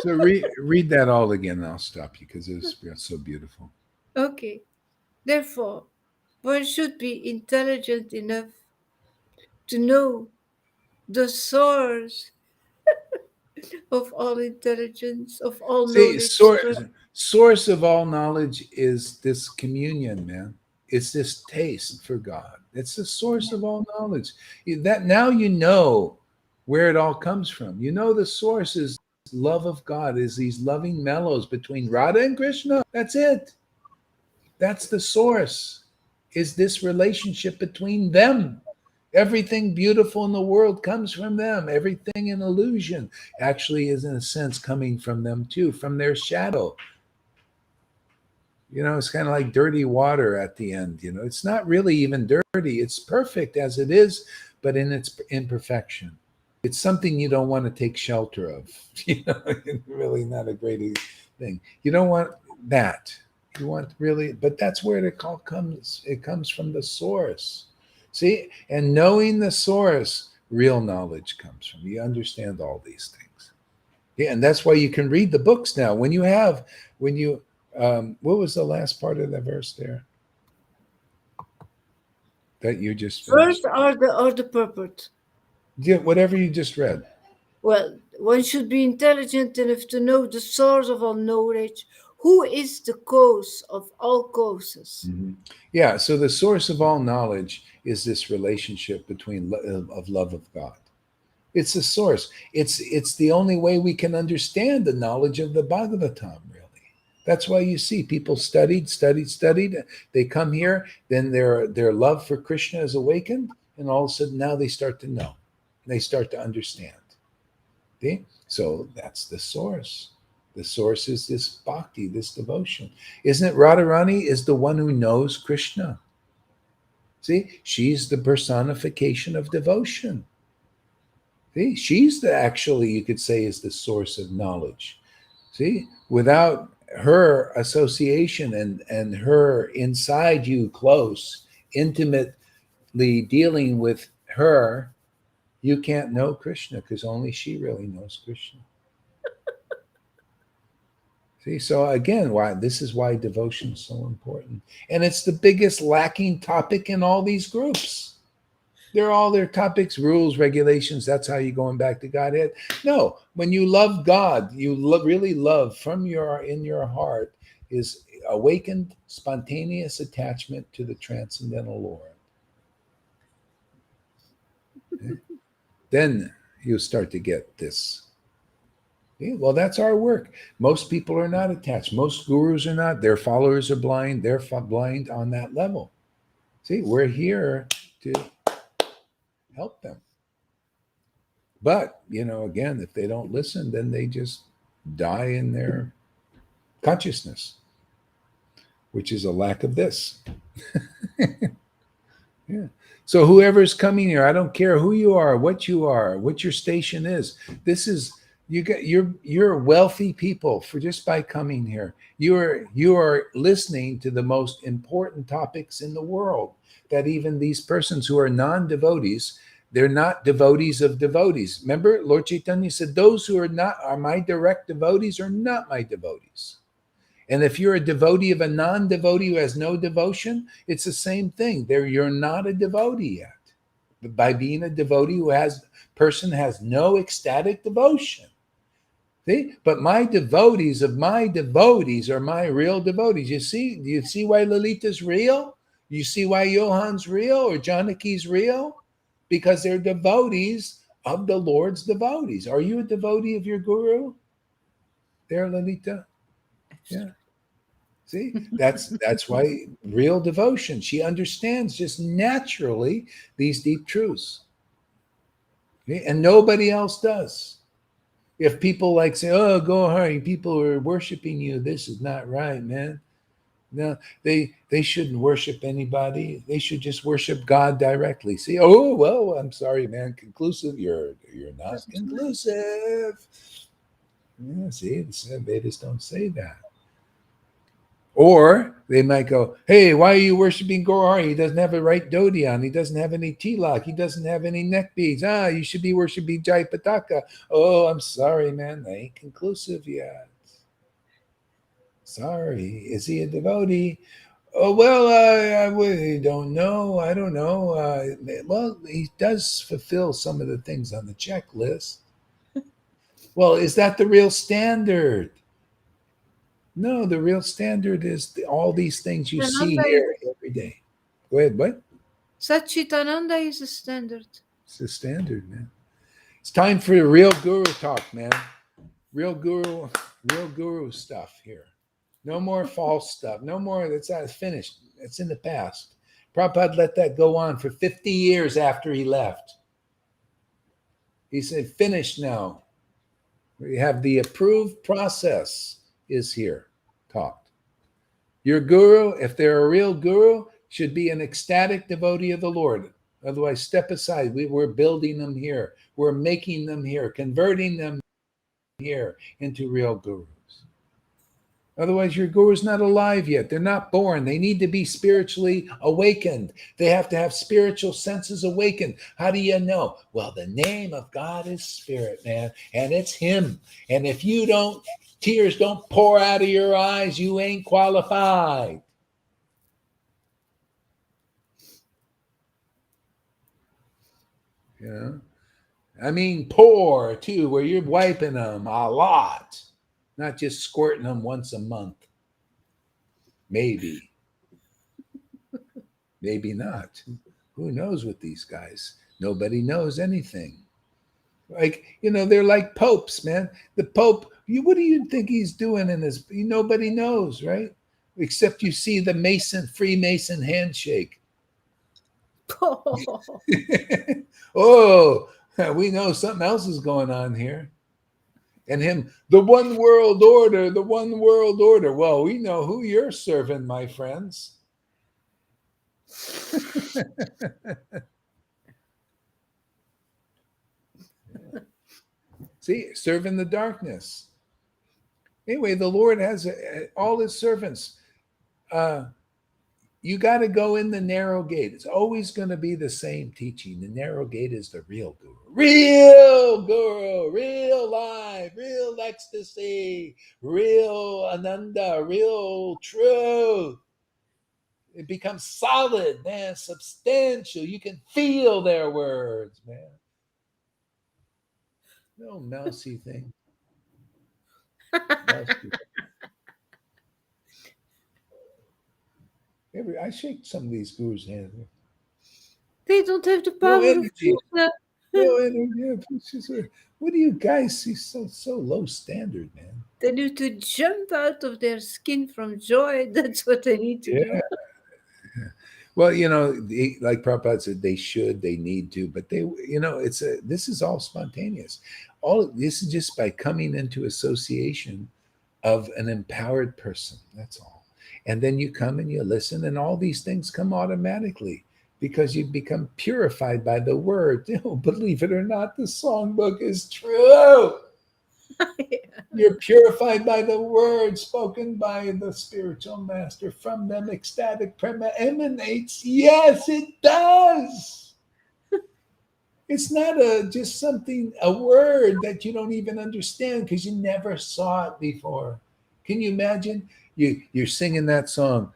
[SPEAKER 1] So read that all again, and I'll stop you because it's so beautiful.
[SPEAKER 2] Okay. Therefore, one should be intelligent enough to know the source of all intelligence, of all
[SPEAKER 1] See,
[SPEAKER 2] knowledge.
[SPEAKER 1] source of all knowledge is this communion, man. It's this taste for God. It's the source of all knowledge. That now you know where it all comes from. You know the source is love of God, is these loving mellows between Radha and Krishna. That's it. That's the source. Is this relationship between them. Everything beautiful in the world comes from them. Everything in illusion actually is, in a sense, coming from them too, from their shadow. You know, it's kind of like dirty water at the end. You know, it's not really even dirty. It's perfect as it is, but in its imperfection. It's something you don't want to take shelter of. You know, it's really not a great thing. You don't want that. You want really, but that's where it all comes. It comes from the source. See, and knowing the source, real knowledge comes from. You understand all these things. Yeah, and that's why you can read the books now. What was the last part of the verse there that you just
[SPEAKER 2] First
[SPEAKER 1] finished?
[SPEAKER 2] are the purport.
[SPEAKER 1] Yeah, whatever you just read.
[SPEAKER 2] Well, one should be intelligent enough to know the source of all knowledge, who is the cause of all causes.
[SPEAKER 1] Mhm. Yeah, so the source of all knowledge is this relationship between of love of God. It's the source. It's the only way we can understand the knowledge of the Bhagavatam, really. That's why you see people studied. They come here, then their love for Krishna is awakened, and all of a sudden now they start to know. They start to understand. See? So that's the source. The source is this bhakti, this devotion. Isn't it Radharani is the one who knows Krishna? See, she's the personification of devotion. See, she's the actually, you could say, is the source of knowledge. See, without her association and her inside you close, intimately dealing with her, you can't know Krishna because only she really knows Krishna. See, so again, why this is why devotion is so important. And it's the biggest lacking topic in all these groups. They're all their topics, rules, regulations. That's how you're going back to Godhead. No, when you love God, you really love from in your heart is awakened, spontaneous attachment to the transcendental Lord. Okay? Then you start to get this. Okay? Well, that's our work. Most people are not attached. Most gurus are not. Their followers are blind. They're blind on that level. See, we're here to help them. But, again, if they don't listen, then they just die in their consciousness, which is a lack of this. Yeah. So whoever's coming here, I don't care who you are, what your station is. This is you're wealthy people for just by coming here. You are listening to the most important topics in the world that even these persons who are non-devotees, they're not devotees of devotees. Remember, Lord Chaitanya said, those who are my direct devotees are not my devotees. And if you're a devotee of a non-devotee who has no devotion, it's the same thing. You're not a devotee yet. But by being a devotee who has no ecstatic devotion. See? But my devotees of my devotees are my real devotees. Do you see why Lalita's real? You see why Johan's real or Janaki's real? Because they're devotees of the Lord's devotees. Are you a devotee of your guru? There, Lalita? Yeah. See, that's why real devotion. She understands just naturally these deep truths. Okay? And nobody else does. If people like say, "Oh, go hard, people are worshiping you. This is not right, man." No, they shouldn't worship anybody. They should just worship God directly. See, oh well, I'm sorry, man. Conclusive, you're not conclusive. Yeah, see, the Vedas don't say that. Or they might go, "Hey, why are you worshiping Gaurari? He doesn't have a right dhoti on. He doesn't have any tilak. He doesn't have any neck beads. You should be worshiping Jai Pataka." Oh, I'm sorry, man. I ain't conclusive yet. Sorry. Is he a devotee? Oh, well, I really don't know. I don't know. Well, he does fulfill some of the things on the checklist. Well, is that the real standard? No, the real standard is all these things you see
[SPEAKER 2] Chitananda
[SPEAKER 1] here every day. Go ahead, what?
[SPEAKER 2] Satchitananda is a standard.
[SPEAKER 1] It's the standard, man. It's time for the real guru talk, man. Real guru stuff here. No more false stuff. No more. That's finished. It's in the past. Prabhupada let that go on for 50 years after he left. He said, finished now. We have the approved process is here taught. Your guru, if they're a real guru, should be an ecstatic devotee of the Lord. Otherwise, step aside. We're building them here. We're making them here, converting them here into real gurus. Otherwise, your guru is not alive yet. They're not born. They need to be spiritually awakened. They have to have spiritual senses awakened. How do you know? Well, the name of God is Spirit, man, and it's Him. And if tears don't pour out of your eyes, you ain't qualified. You know? I mean, pour too, where you're wiping them a lot, not just squirting them once a month. Maybe. Maybe not. Who knows with these guys? Nobody knows anything. Like, they're like popes, man. The Pope, what do you think he's doing in this? Nobody knows, right? Except you see the Freemason handshake. Oh, we know something else is going on here. And him, the one world order, the one world order. Well, we know who you're serving, my friends. See, serving the darkness. Anyway, the Lord has all his servants. You got to go in the narrow gate. It's always going to be the same teaching. The narrow gate is the real guru. Real guru, real life, real ecstasy, real ananda, real truth. It becomes solid, man, substantial. You can feel their words, man. No mousy thing. Mousy. I shake some of these gurus' hands.
[SPEAKER 2] They don't have the
[SPEAKER 1] No
[SPEAKER 2] power of
[SPEAKER 1] energy.
[SPEAKER 2] Krishna.
[SPEAKER 1] No energy. What do you guys see so low standard, man?
[SPEAKER 2] They need to jump out of their skin from joy. That's what they need to do.
[SPEAKER 1] Yeah. Well, like Prabhupada said, they should, they need to, but this is all spontaneous. All this is just by coming into association of an empowered person. That's all. And then you come and you listen, and all these things come automatically because you become purified by the word. Believe it or not, the songbook is true. You're purified by the word spoken by the spiritual master. From them, ecstatic prema emanates. Yes, it does. It's not just something, a word that you don't even understand because you never saw it before. Can you imagine? You're singing that song,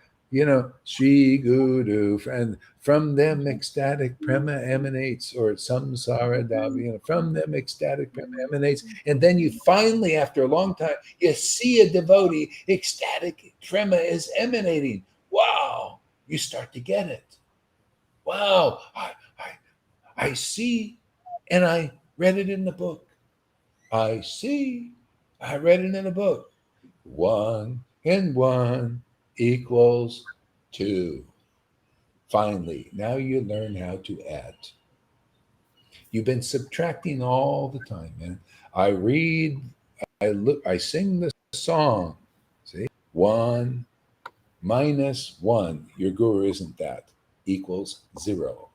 [SPEAKER 1] Sri Guru, and from them ecstatic prema emanates, or samsara davi, from them ecstatic prema emanates. And then you finally, after a long time, you see a devotee, ecstatic prema is emanating. Wow, you start to get it. Wow, I see, and I read it in the book. I see, I read it in the book. 1 and 1 equals 2. Finally, now you learn how to add. You've been subtracting all the time, man. I read, I look, I sing the song. See? 1 - 1. Your guru isn't that. Equals 0.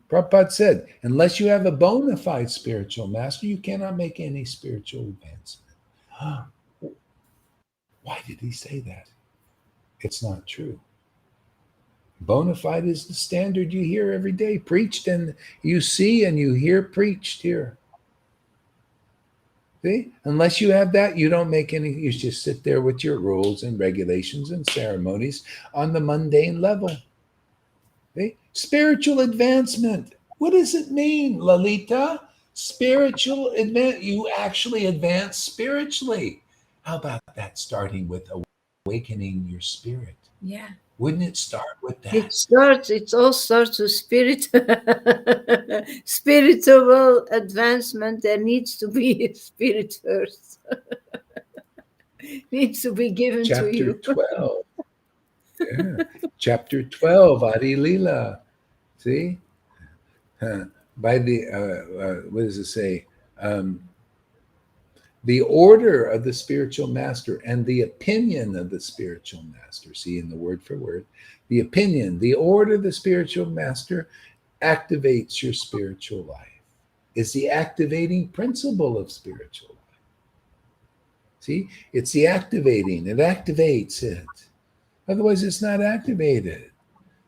[SPEAKER 1] Prabhupada said, unless you have a bona fide spiritual master, you cannot make any spiritual advancement. Why did he say that? It's not true. Bona fide is the standard you hear every day preached, and you see and you hear preached here. See? Unless you have that, you don't make any, you just sit there with your rules and regulations and ceremonies on the mundane level. See? Spiritual advancement. What does it mean, Lalita? Spiritual advance. You actually advance spiritually. How about that starting with awakening your spirit?
[SPEAKER 2] Yeah.
[SPEAKER 1] Wouldn't it start with that?
[SPEAKER 2] It all starts with spiritual advancement. There needs to be spirit first. Needs to be given to
[SPEAKER 1] Chapter
[SPEAKER 2] you.
[SPEAKER 1] 12. Yeah. Chapter 12, Adi Lila. See? By the, what does it say? The order of the spiritual master and the opinion of the spiritual master. See, in the word for word, the opinion, the order of the spiritual master activates your spiritual life. It's the activating principle of spiritual life. See, it's the activating, it activates it. Otherwise, it's not activated.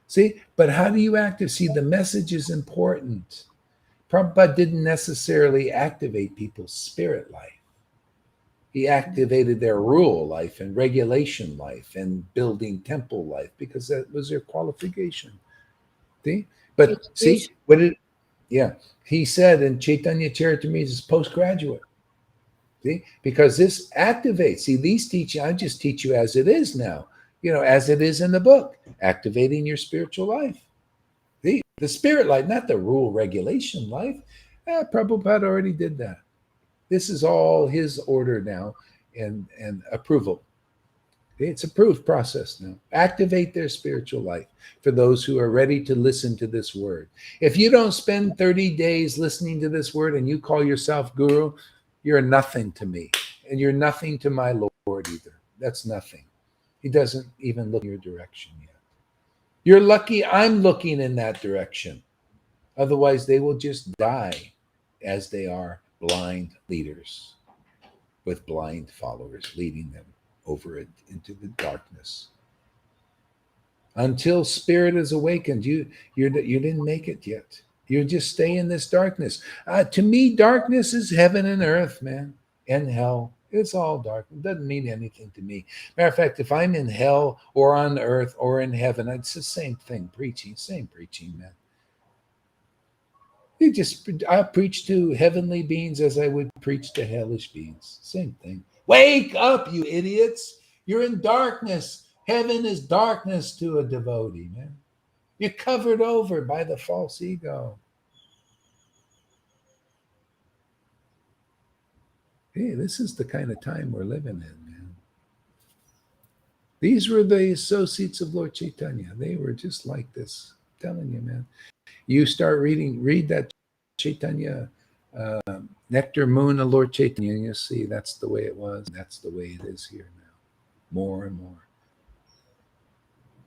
[SPEAKER 1] See, but how do you activate? See, the message is important. Prabhupada didn't necessarily activate people's spirit life. He activated their rule life and regulation life and building temple life because that was their qualification. See? But see,
[SPEAKER 2] Education.
[SPEAKER 1] what did, yeah, he said in Chaitanya Charitamrita is postgraduate. See, because this activates. See, these teach. I just teach you as it is now. As it is in the book, activating your spiritual life. See, the spirit life, not the rule regulation life. Prabhupada already did that. This is all his order now and approval. It's approved process now. Activate their spiritual life for those who are ready to listen to this word. If you don't spend 30 days listening to this word and you call yourself guru, you're nothing to me. And you're nothing to my Lord either. That's nothing. He doesn't even look in your direction yet. You're lucky I'm looking in that direction. Otherwise, they will just die as they are blind leaders with blind followers leading them over it into the darkness. Until spirit is awakened, you didn't make it yet. You just stay in this darkness. To me, darkness is heaven and earth, man, and hell. It's all dark. It doesn't mean anything to me. Matter of fact, if I'm in hell or on earth or in heaven, it's the same thing. Same preaching, man. I preach to heavenly beings as I would preach to hellish beings. Same thing. Wake up, you idiots. You're in darkness. Heaven is darkness to a devotee, man. You're covered over by the false ego. Hey, this is the kind of time we're living in, man. These were the associates of Lord Chaitanya. They were just like this. I'm telling you, man. You start read that Chaitanya uh, Nectar Moon of Lord Chaitanya, and you'll see that's the way it was. That's the way it is here now. More and more.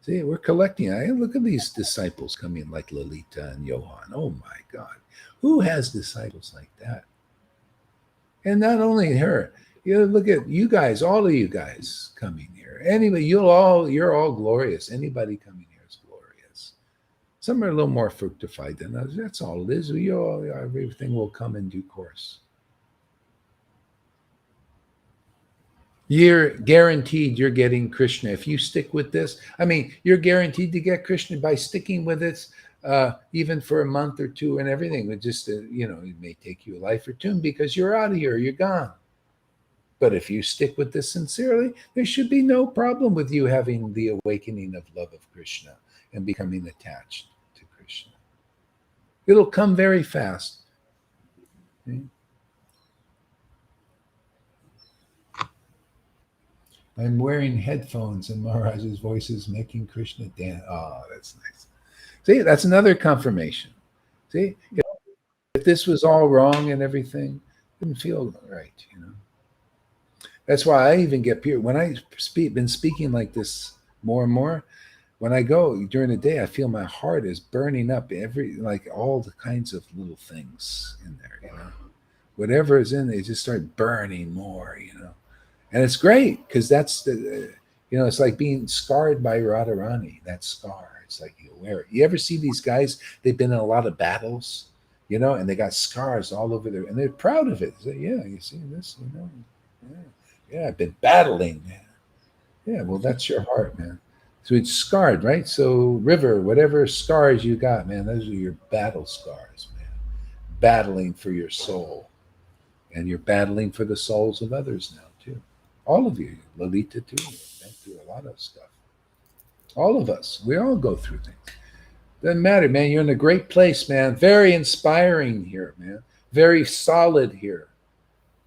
[SPEAKER 1] See, we're collecting. I look at these disciples coming like Lalita and Johan. Oh my God. Who has disciples like that? And not only her, look at you guys, all of you guys coming here. Anyway, you're all glorious. Anybody coming here is glorious. Some are a little more fructified than others. That's all it is. Everything will come in due course. You're guaranteed you're getting Krishna. If you stick with this, I mean, you're guaranteed to get Krishna by sticking with it, even for a month or two and everything. It just, it may take you a life or two because you're out of here, you're gone. But if you stick with this sincerely, there should be no problem with you having the awakening of love of Krishna and becoming attached to Krishna. It'll come very fast. Okay? I'm wearing headphones and Maharaj's voice is making Krishna dance. Oh, that's nice. See, that's another confirmation. See, if this was all wrong and everything, it didn't feel right. That's why I even get peer when I been speaking like this more and more. When I go during the day, I feel my heart is burning up like all the kinds of little things in there. Whatever is in there, just start burning more. And it's great because that's it's like being scarred by Radharani. That scar, it's like you wear it. You ever see these guys? They've been in a lot of battles, and they got scars all over there, and they're proud of it. Say, yeah, you see this, yeah, I've been battling, man. Yeah, well, that's your heart, man. So it's scarred, right? So river, whatever scars you got, man, those are your battle scars, man. Battling for your soul, and you're battling for the souls of others now too. All of you, Lalita too, went through a lot of stuff. All of us, we all go through things. Doesn't matter, man. You're in a great place, man. Very inspiring here, man. Very solid here.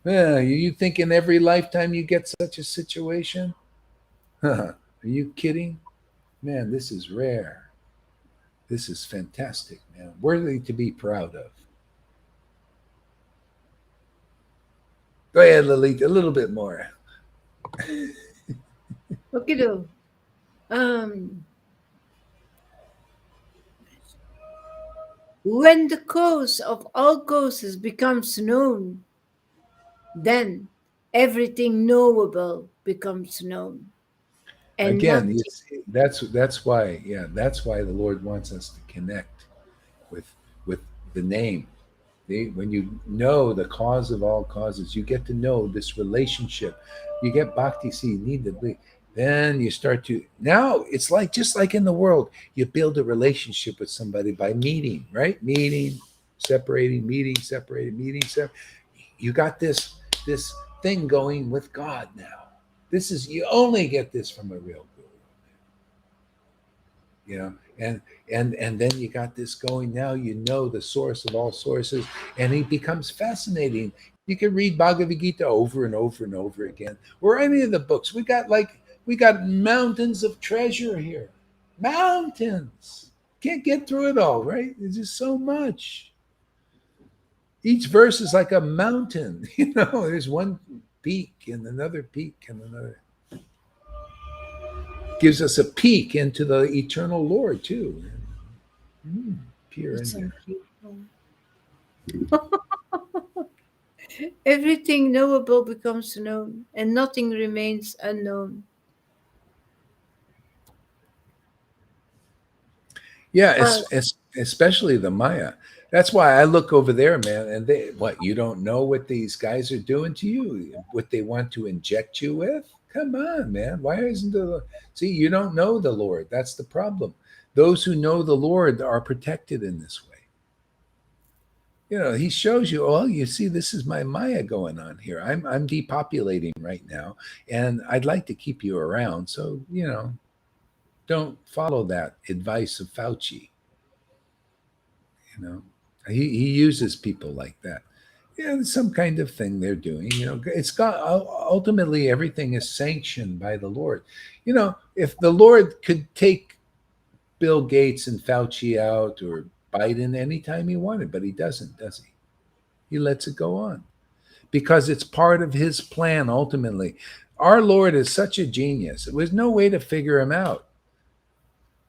[SPEAKER 1] Yeah, you think in every lifetime you get such a situation? Are you kidding? Man, this is rare. This is fantastic, man. Worthy to be proud of. Go ahead, Lalita, a little bit more.
[SPEAKER 2] Okay, though. When the cause of all causes becomes known, then everything knowable becomes known, and
[SPEAKER 1] Again,
[SPEAKER 2] nothing.
[SPEAKER 1] that's why, yeah, that's why the Lord wants us to connect with with the name. When you know the cause of all causes, you get to know this relationship. You get bhakti, see, you need to be. Then you start to now it's like just like in the world, you build a relationship with somebody by meeting, right? Meeting, separating, meeting, separating, meeting, you got this thing going with God now. This is you only get this from a real guru, and then you got this going now. The source of all sources, and it becomes fascinating. You can read Bhagavad Gita over and over and over again, or any of the books. We got mountains of treasure here, mountains. Can't get through it all, right? There's just so much. Each verse is like a mountain. There's one peak and another peak and another. Gives us a peek into the eternal Lord too. Peer in
[SPEAKER 2] It's
[SPEAKER 1] there.
[SPEAKER 2] unbelievable. Everything knowable becomes known, and nothing remains unknown.
[SPEAKER 1] Yeah,
[SPEAKER 2] Uh,
[SPEAKER 1] especially the Maya. That's why I look over there, man. And you don't know what these guys are doing to you, what they want to inject you with? Come on, man. Why isn't see, you don't know the Lord. That's the problem. Those who know the Lord are protected in this way. He shows you, oh, you see, this is my Maya going on here. I'm depopulating right now, and I'd like to keep you around. So, don't follow that advice of Fauci. You know, he uses people like that. Yeah, some kind of thing they're doing. It's got ultimately everything is sanctioned by the Lord. If the Lord could take Bill Gates and Fauci out or Biden anytime he wanted, but he doesn't, does he? He lets it go on because it's part of his plan ultimately. Our Lord is such a genius. There was no way to figure him out.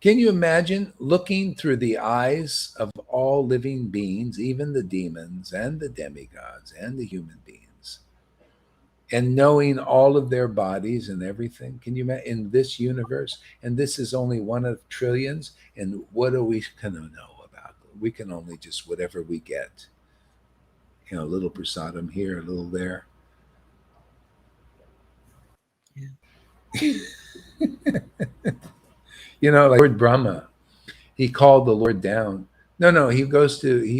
[SPEAKER 1] Can you imagine looking through the eyes of all living beings, even the demons and the demigods and the human beings, and knowing all of their bodies and everything? Can you imagine in this universe? And this is only one of trillions. And what are we going to know about? We can only just whatever we get. A little prasadam here, a little there. Like Lord Brahma, he called the Lord down. No, he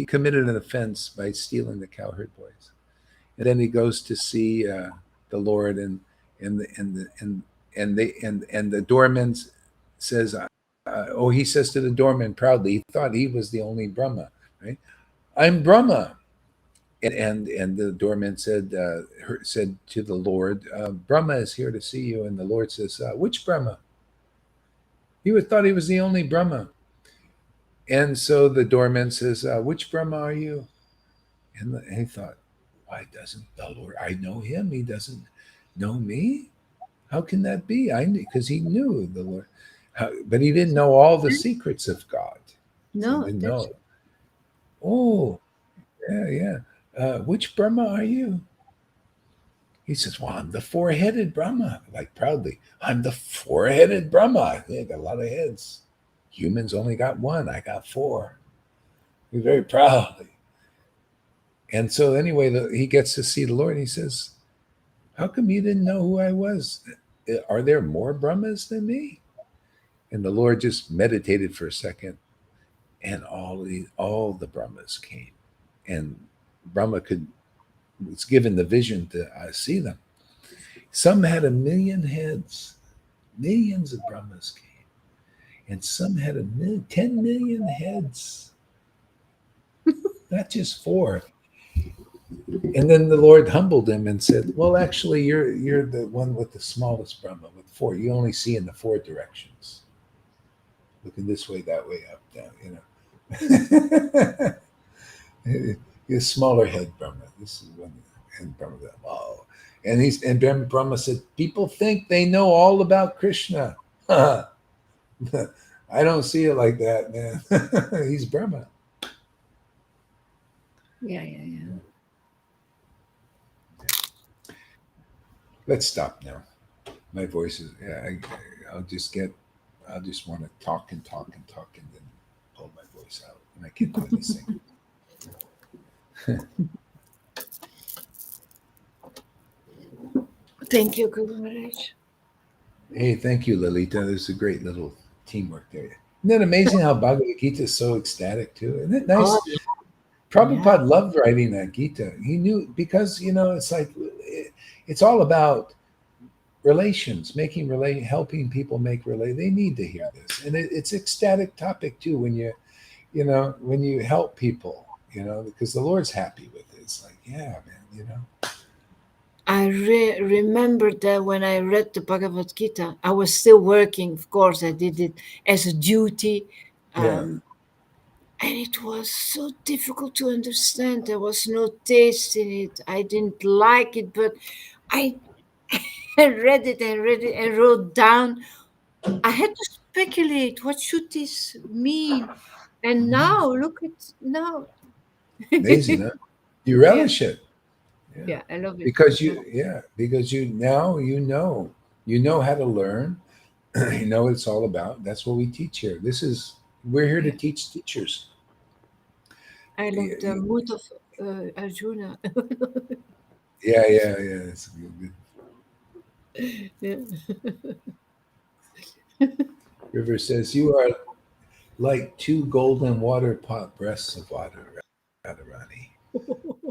[SPEAKER 1] committed an offense by stealing the cowherd boys. And then he goes to see the Lord, and the doorman says, he says to the doorman proudly, he thought he was the only Brahma, right? I'm Brahma. And the doorman said to the Lord, Brahma is here to see you. And the Lord says, which Brahma? Thought he was the only Brahma. And so the doorman says, which Brahma are you? And he thought, why doesn't the Lord? I know him. He doesn't know me. How can that be? I knew because he knew the Lord, but he didn't know all the secrets of God. So he
[SPEAKER 2] No,
[SPEAKER 1] didn't
[SPEAKER 2] that's
[SPEAKER 1] know. Oh, yeah, yeah. Which Brahma are you? He says, well, I'm the four-headed Brahma, like proudly. I'm the four-headed Brahma. They got a lot of heads. Humans only got one. I got four. He's very proud. And so anyway, he gets to see the Lord. He says, how come you didn't know who I was? Are there more Brahmas than me? And the Lord just meditated for a second, and all the Brahmas came. And Brahma was given the vision to see them. Some had 1,000,000 heads. Millions of Brahmas came. And some had 10 million heads. Not just four. And then the Lord humbled him and said, well, actually, you're the one with the smallest Brahma with four. You only see in the four directions. Looking this way, that way, up, down, You're smaller head Brahma. This is one. And Brahma said, wow. And Brahma said, people think they know all about Krishna. I don't see it like that, man. He's Brahma.
[SPEAKER 2] yeah.
[SPEAKER 1] Let's stop now. My voice is. I'll just want to talk and talk and talk, and then pull my voice out, and I can't hardly sing.
[SPEAKER 2] Thank you, Guru Maharaj.
[SPEAKER 1] Hey, thank you, Lalita. There's a great little teamwork there. Isn't that amazing how Bhagavad Gita is so ecstatic too? Isn't it
[SPEAKER 2] Oh,
[SPEAKER 1] nice?
[SPEAKER 2] yeah.
[SPEAKER 1] Prabhupada loved writing that Gita. He knew because it's like it's all about relations, helping people make relate. They need to hear this, and it's ecstatic topic too. When you help people, because the Lord's happy with it. It's like, yeah, man.
[SPEAKER 2] I remember that when I read the Bhagavad Gita, I was still working. Of course, I did it as a duty.
[SPEAKER 1] Yeah,
[SPEAKER 2] And it was so difficult to understand. There was no taste in it. I didn't like it, but I read it and wrote down. I had to speculate. What should this mean? And now, look at now.
[SPEAKER 1] amazing, huh? You
[SPEAKER 2] Yeah,
[SPEAKER 1] relish it. Yeah.
[SPEAKER 2] yeah, I love it.
[SPEAKER 1] Because you now you know how to learn. You know what it's all about. That's what we teach here. We're here to
[SPEAKER 2] Yeah,
[SPEAKER 1] teach teachers.
[SPEAKER 2] I love the
[SPEAKER 1] Yeah,
[SPEAKER 2] mood of Arjuna.
[SPEAKER 1] yeah. It's good.
[SPEAKER 2] Yeah.
[SPEAKER 1] River says you are like two golden water pot breasts of water, Radharani.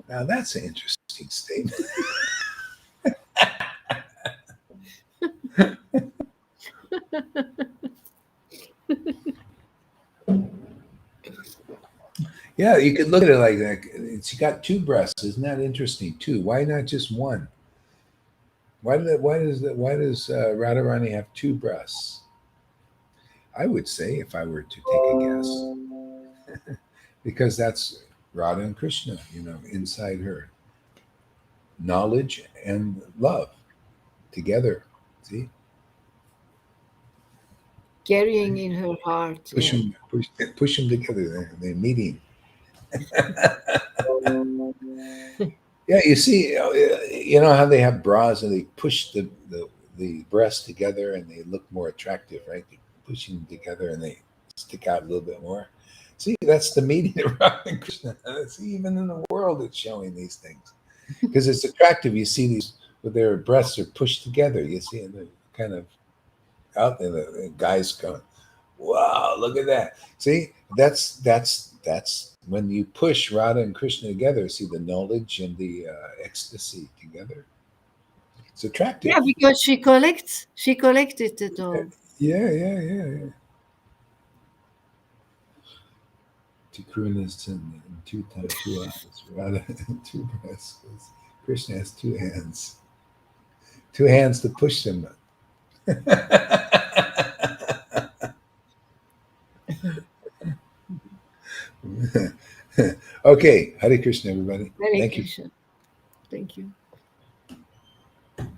[SPEAKER 1] Now that's an interesting statement. Yeah, you could look at it like that. She got two breasts. Isn't that interesting? Two. Why not just one? Why does Radharani have two breasts? I would say, if I were to take a guess, because that's Radha and Krishna, inside her, knowledge and love together. See,
[SPEAKER 2] Carrying in her heart.
[SPEAKER 1] push
[SPEAKER 2] Yeah.
[SPEAKER 1] them, push them together. They're meeting. Yeah, you see, how they have bras and they push the breasts together and they look more attractive, right? They push them together and they stick out a little bit more. See, that's the meaning of Radha and Krishna. See, even in the world, it's showing these things because it's attractive. You see these with their breasts are pushed together. You see, and they're kind of out there. The guys going, "Wow, look at that!" See, that's when you push Radha and Krishna together. See the knowledge and the ecstasy together. It's attractive.
[SPEAKER 2] Yeah, because she collected it all.
[SPEAKER 1] Yeah. Tikruna is in two eyes. Radha two breasts. Krishna has two hands. Two hands to push them. Okay, Hare Krishna, everybody.
[SPEAKER 2] Hare
[SPEAKER 1] Thank you.
[SPEAKER 2] Krishna. Thank you.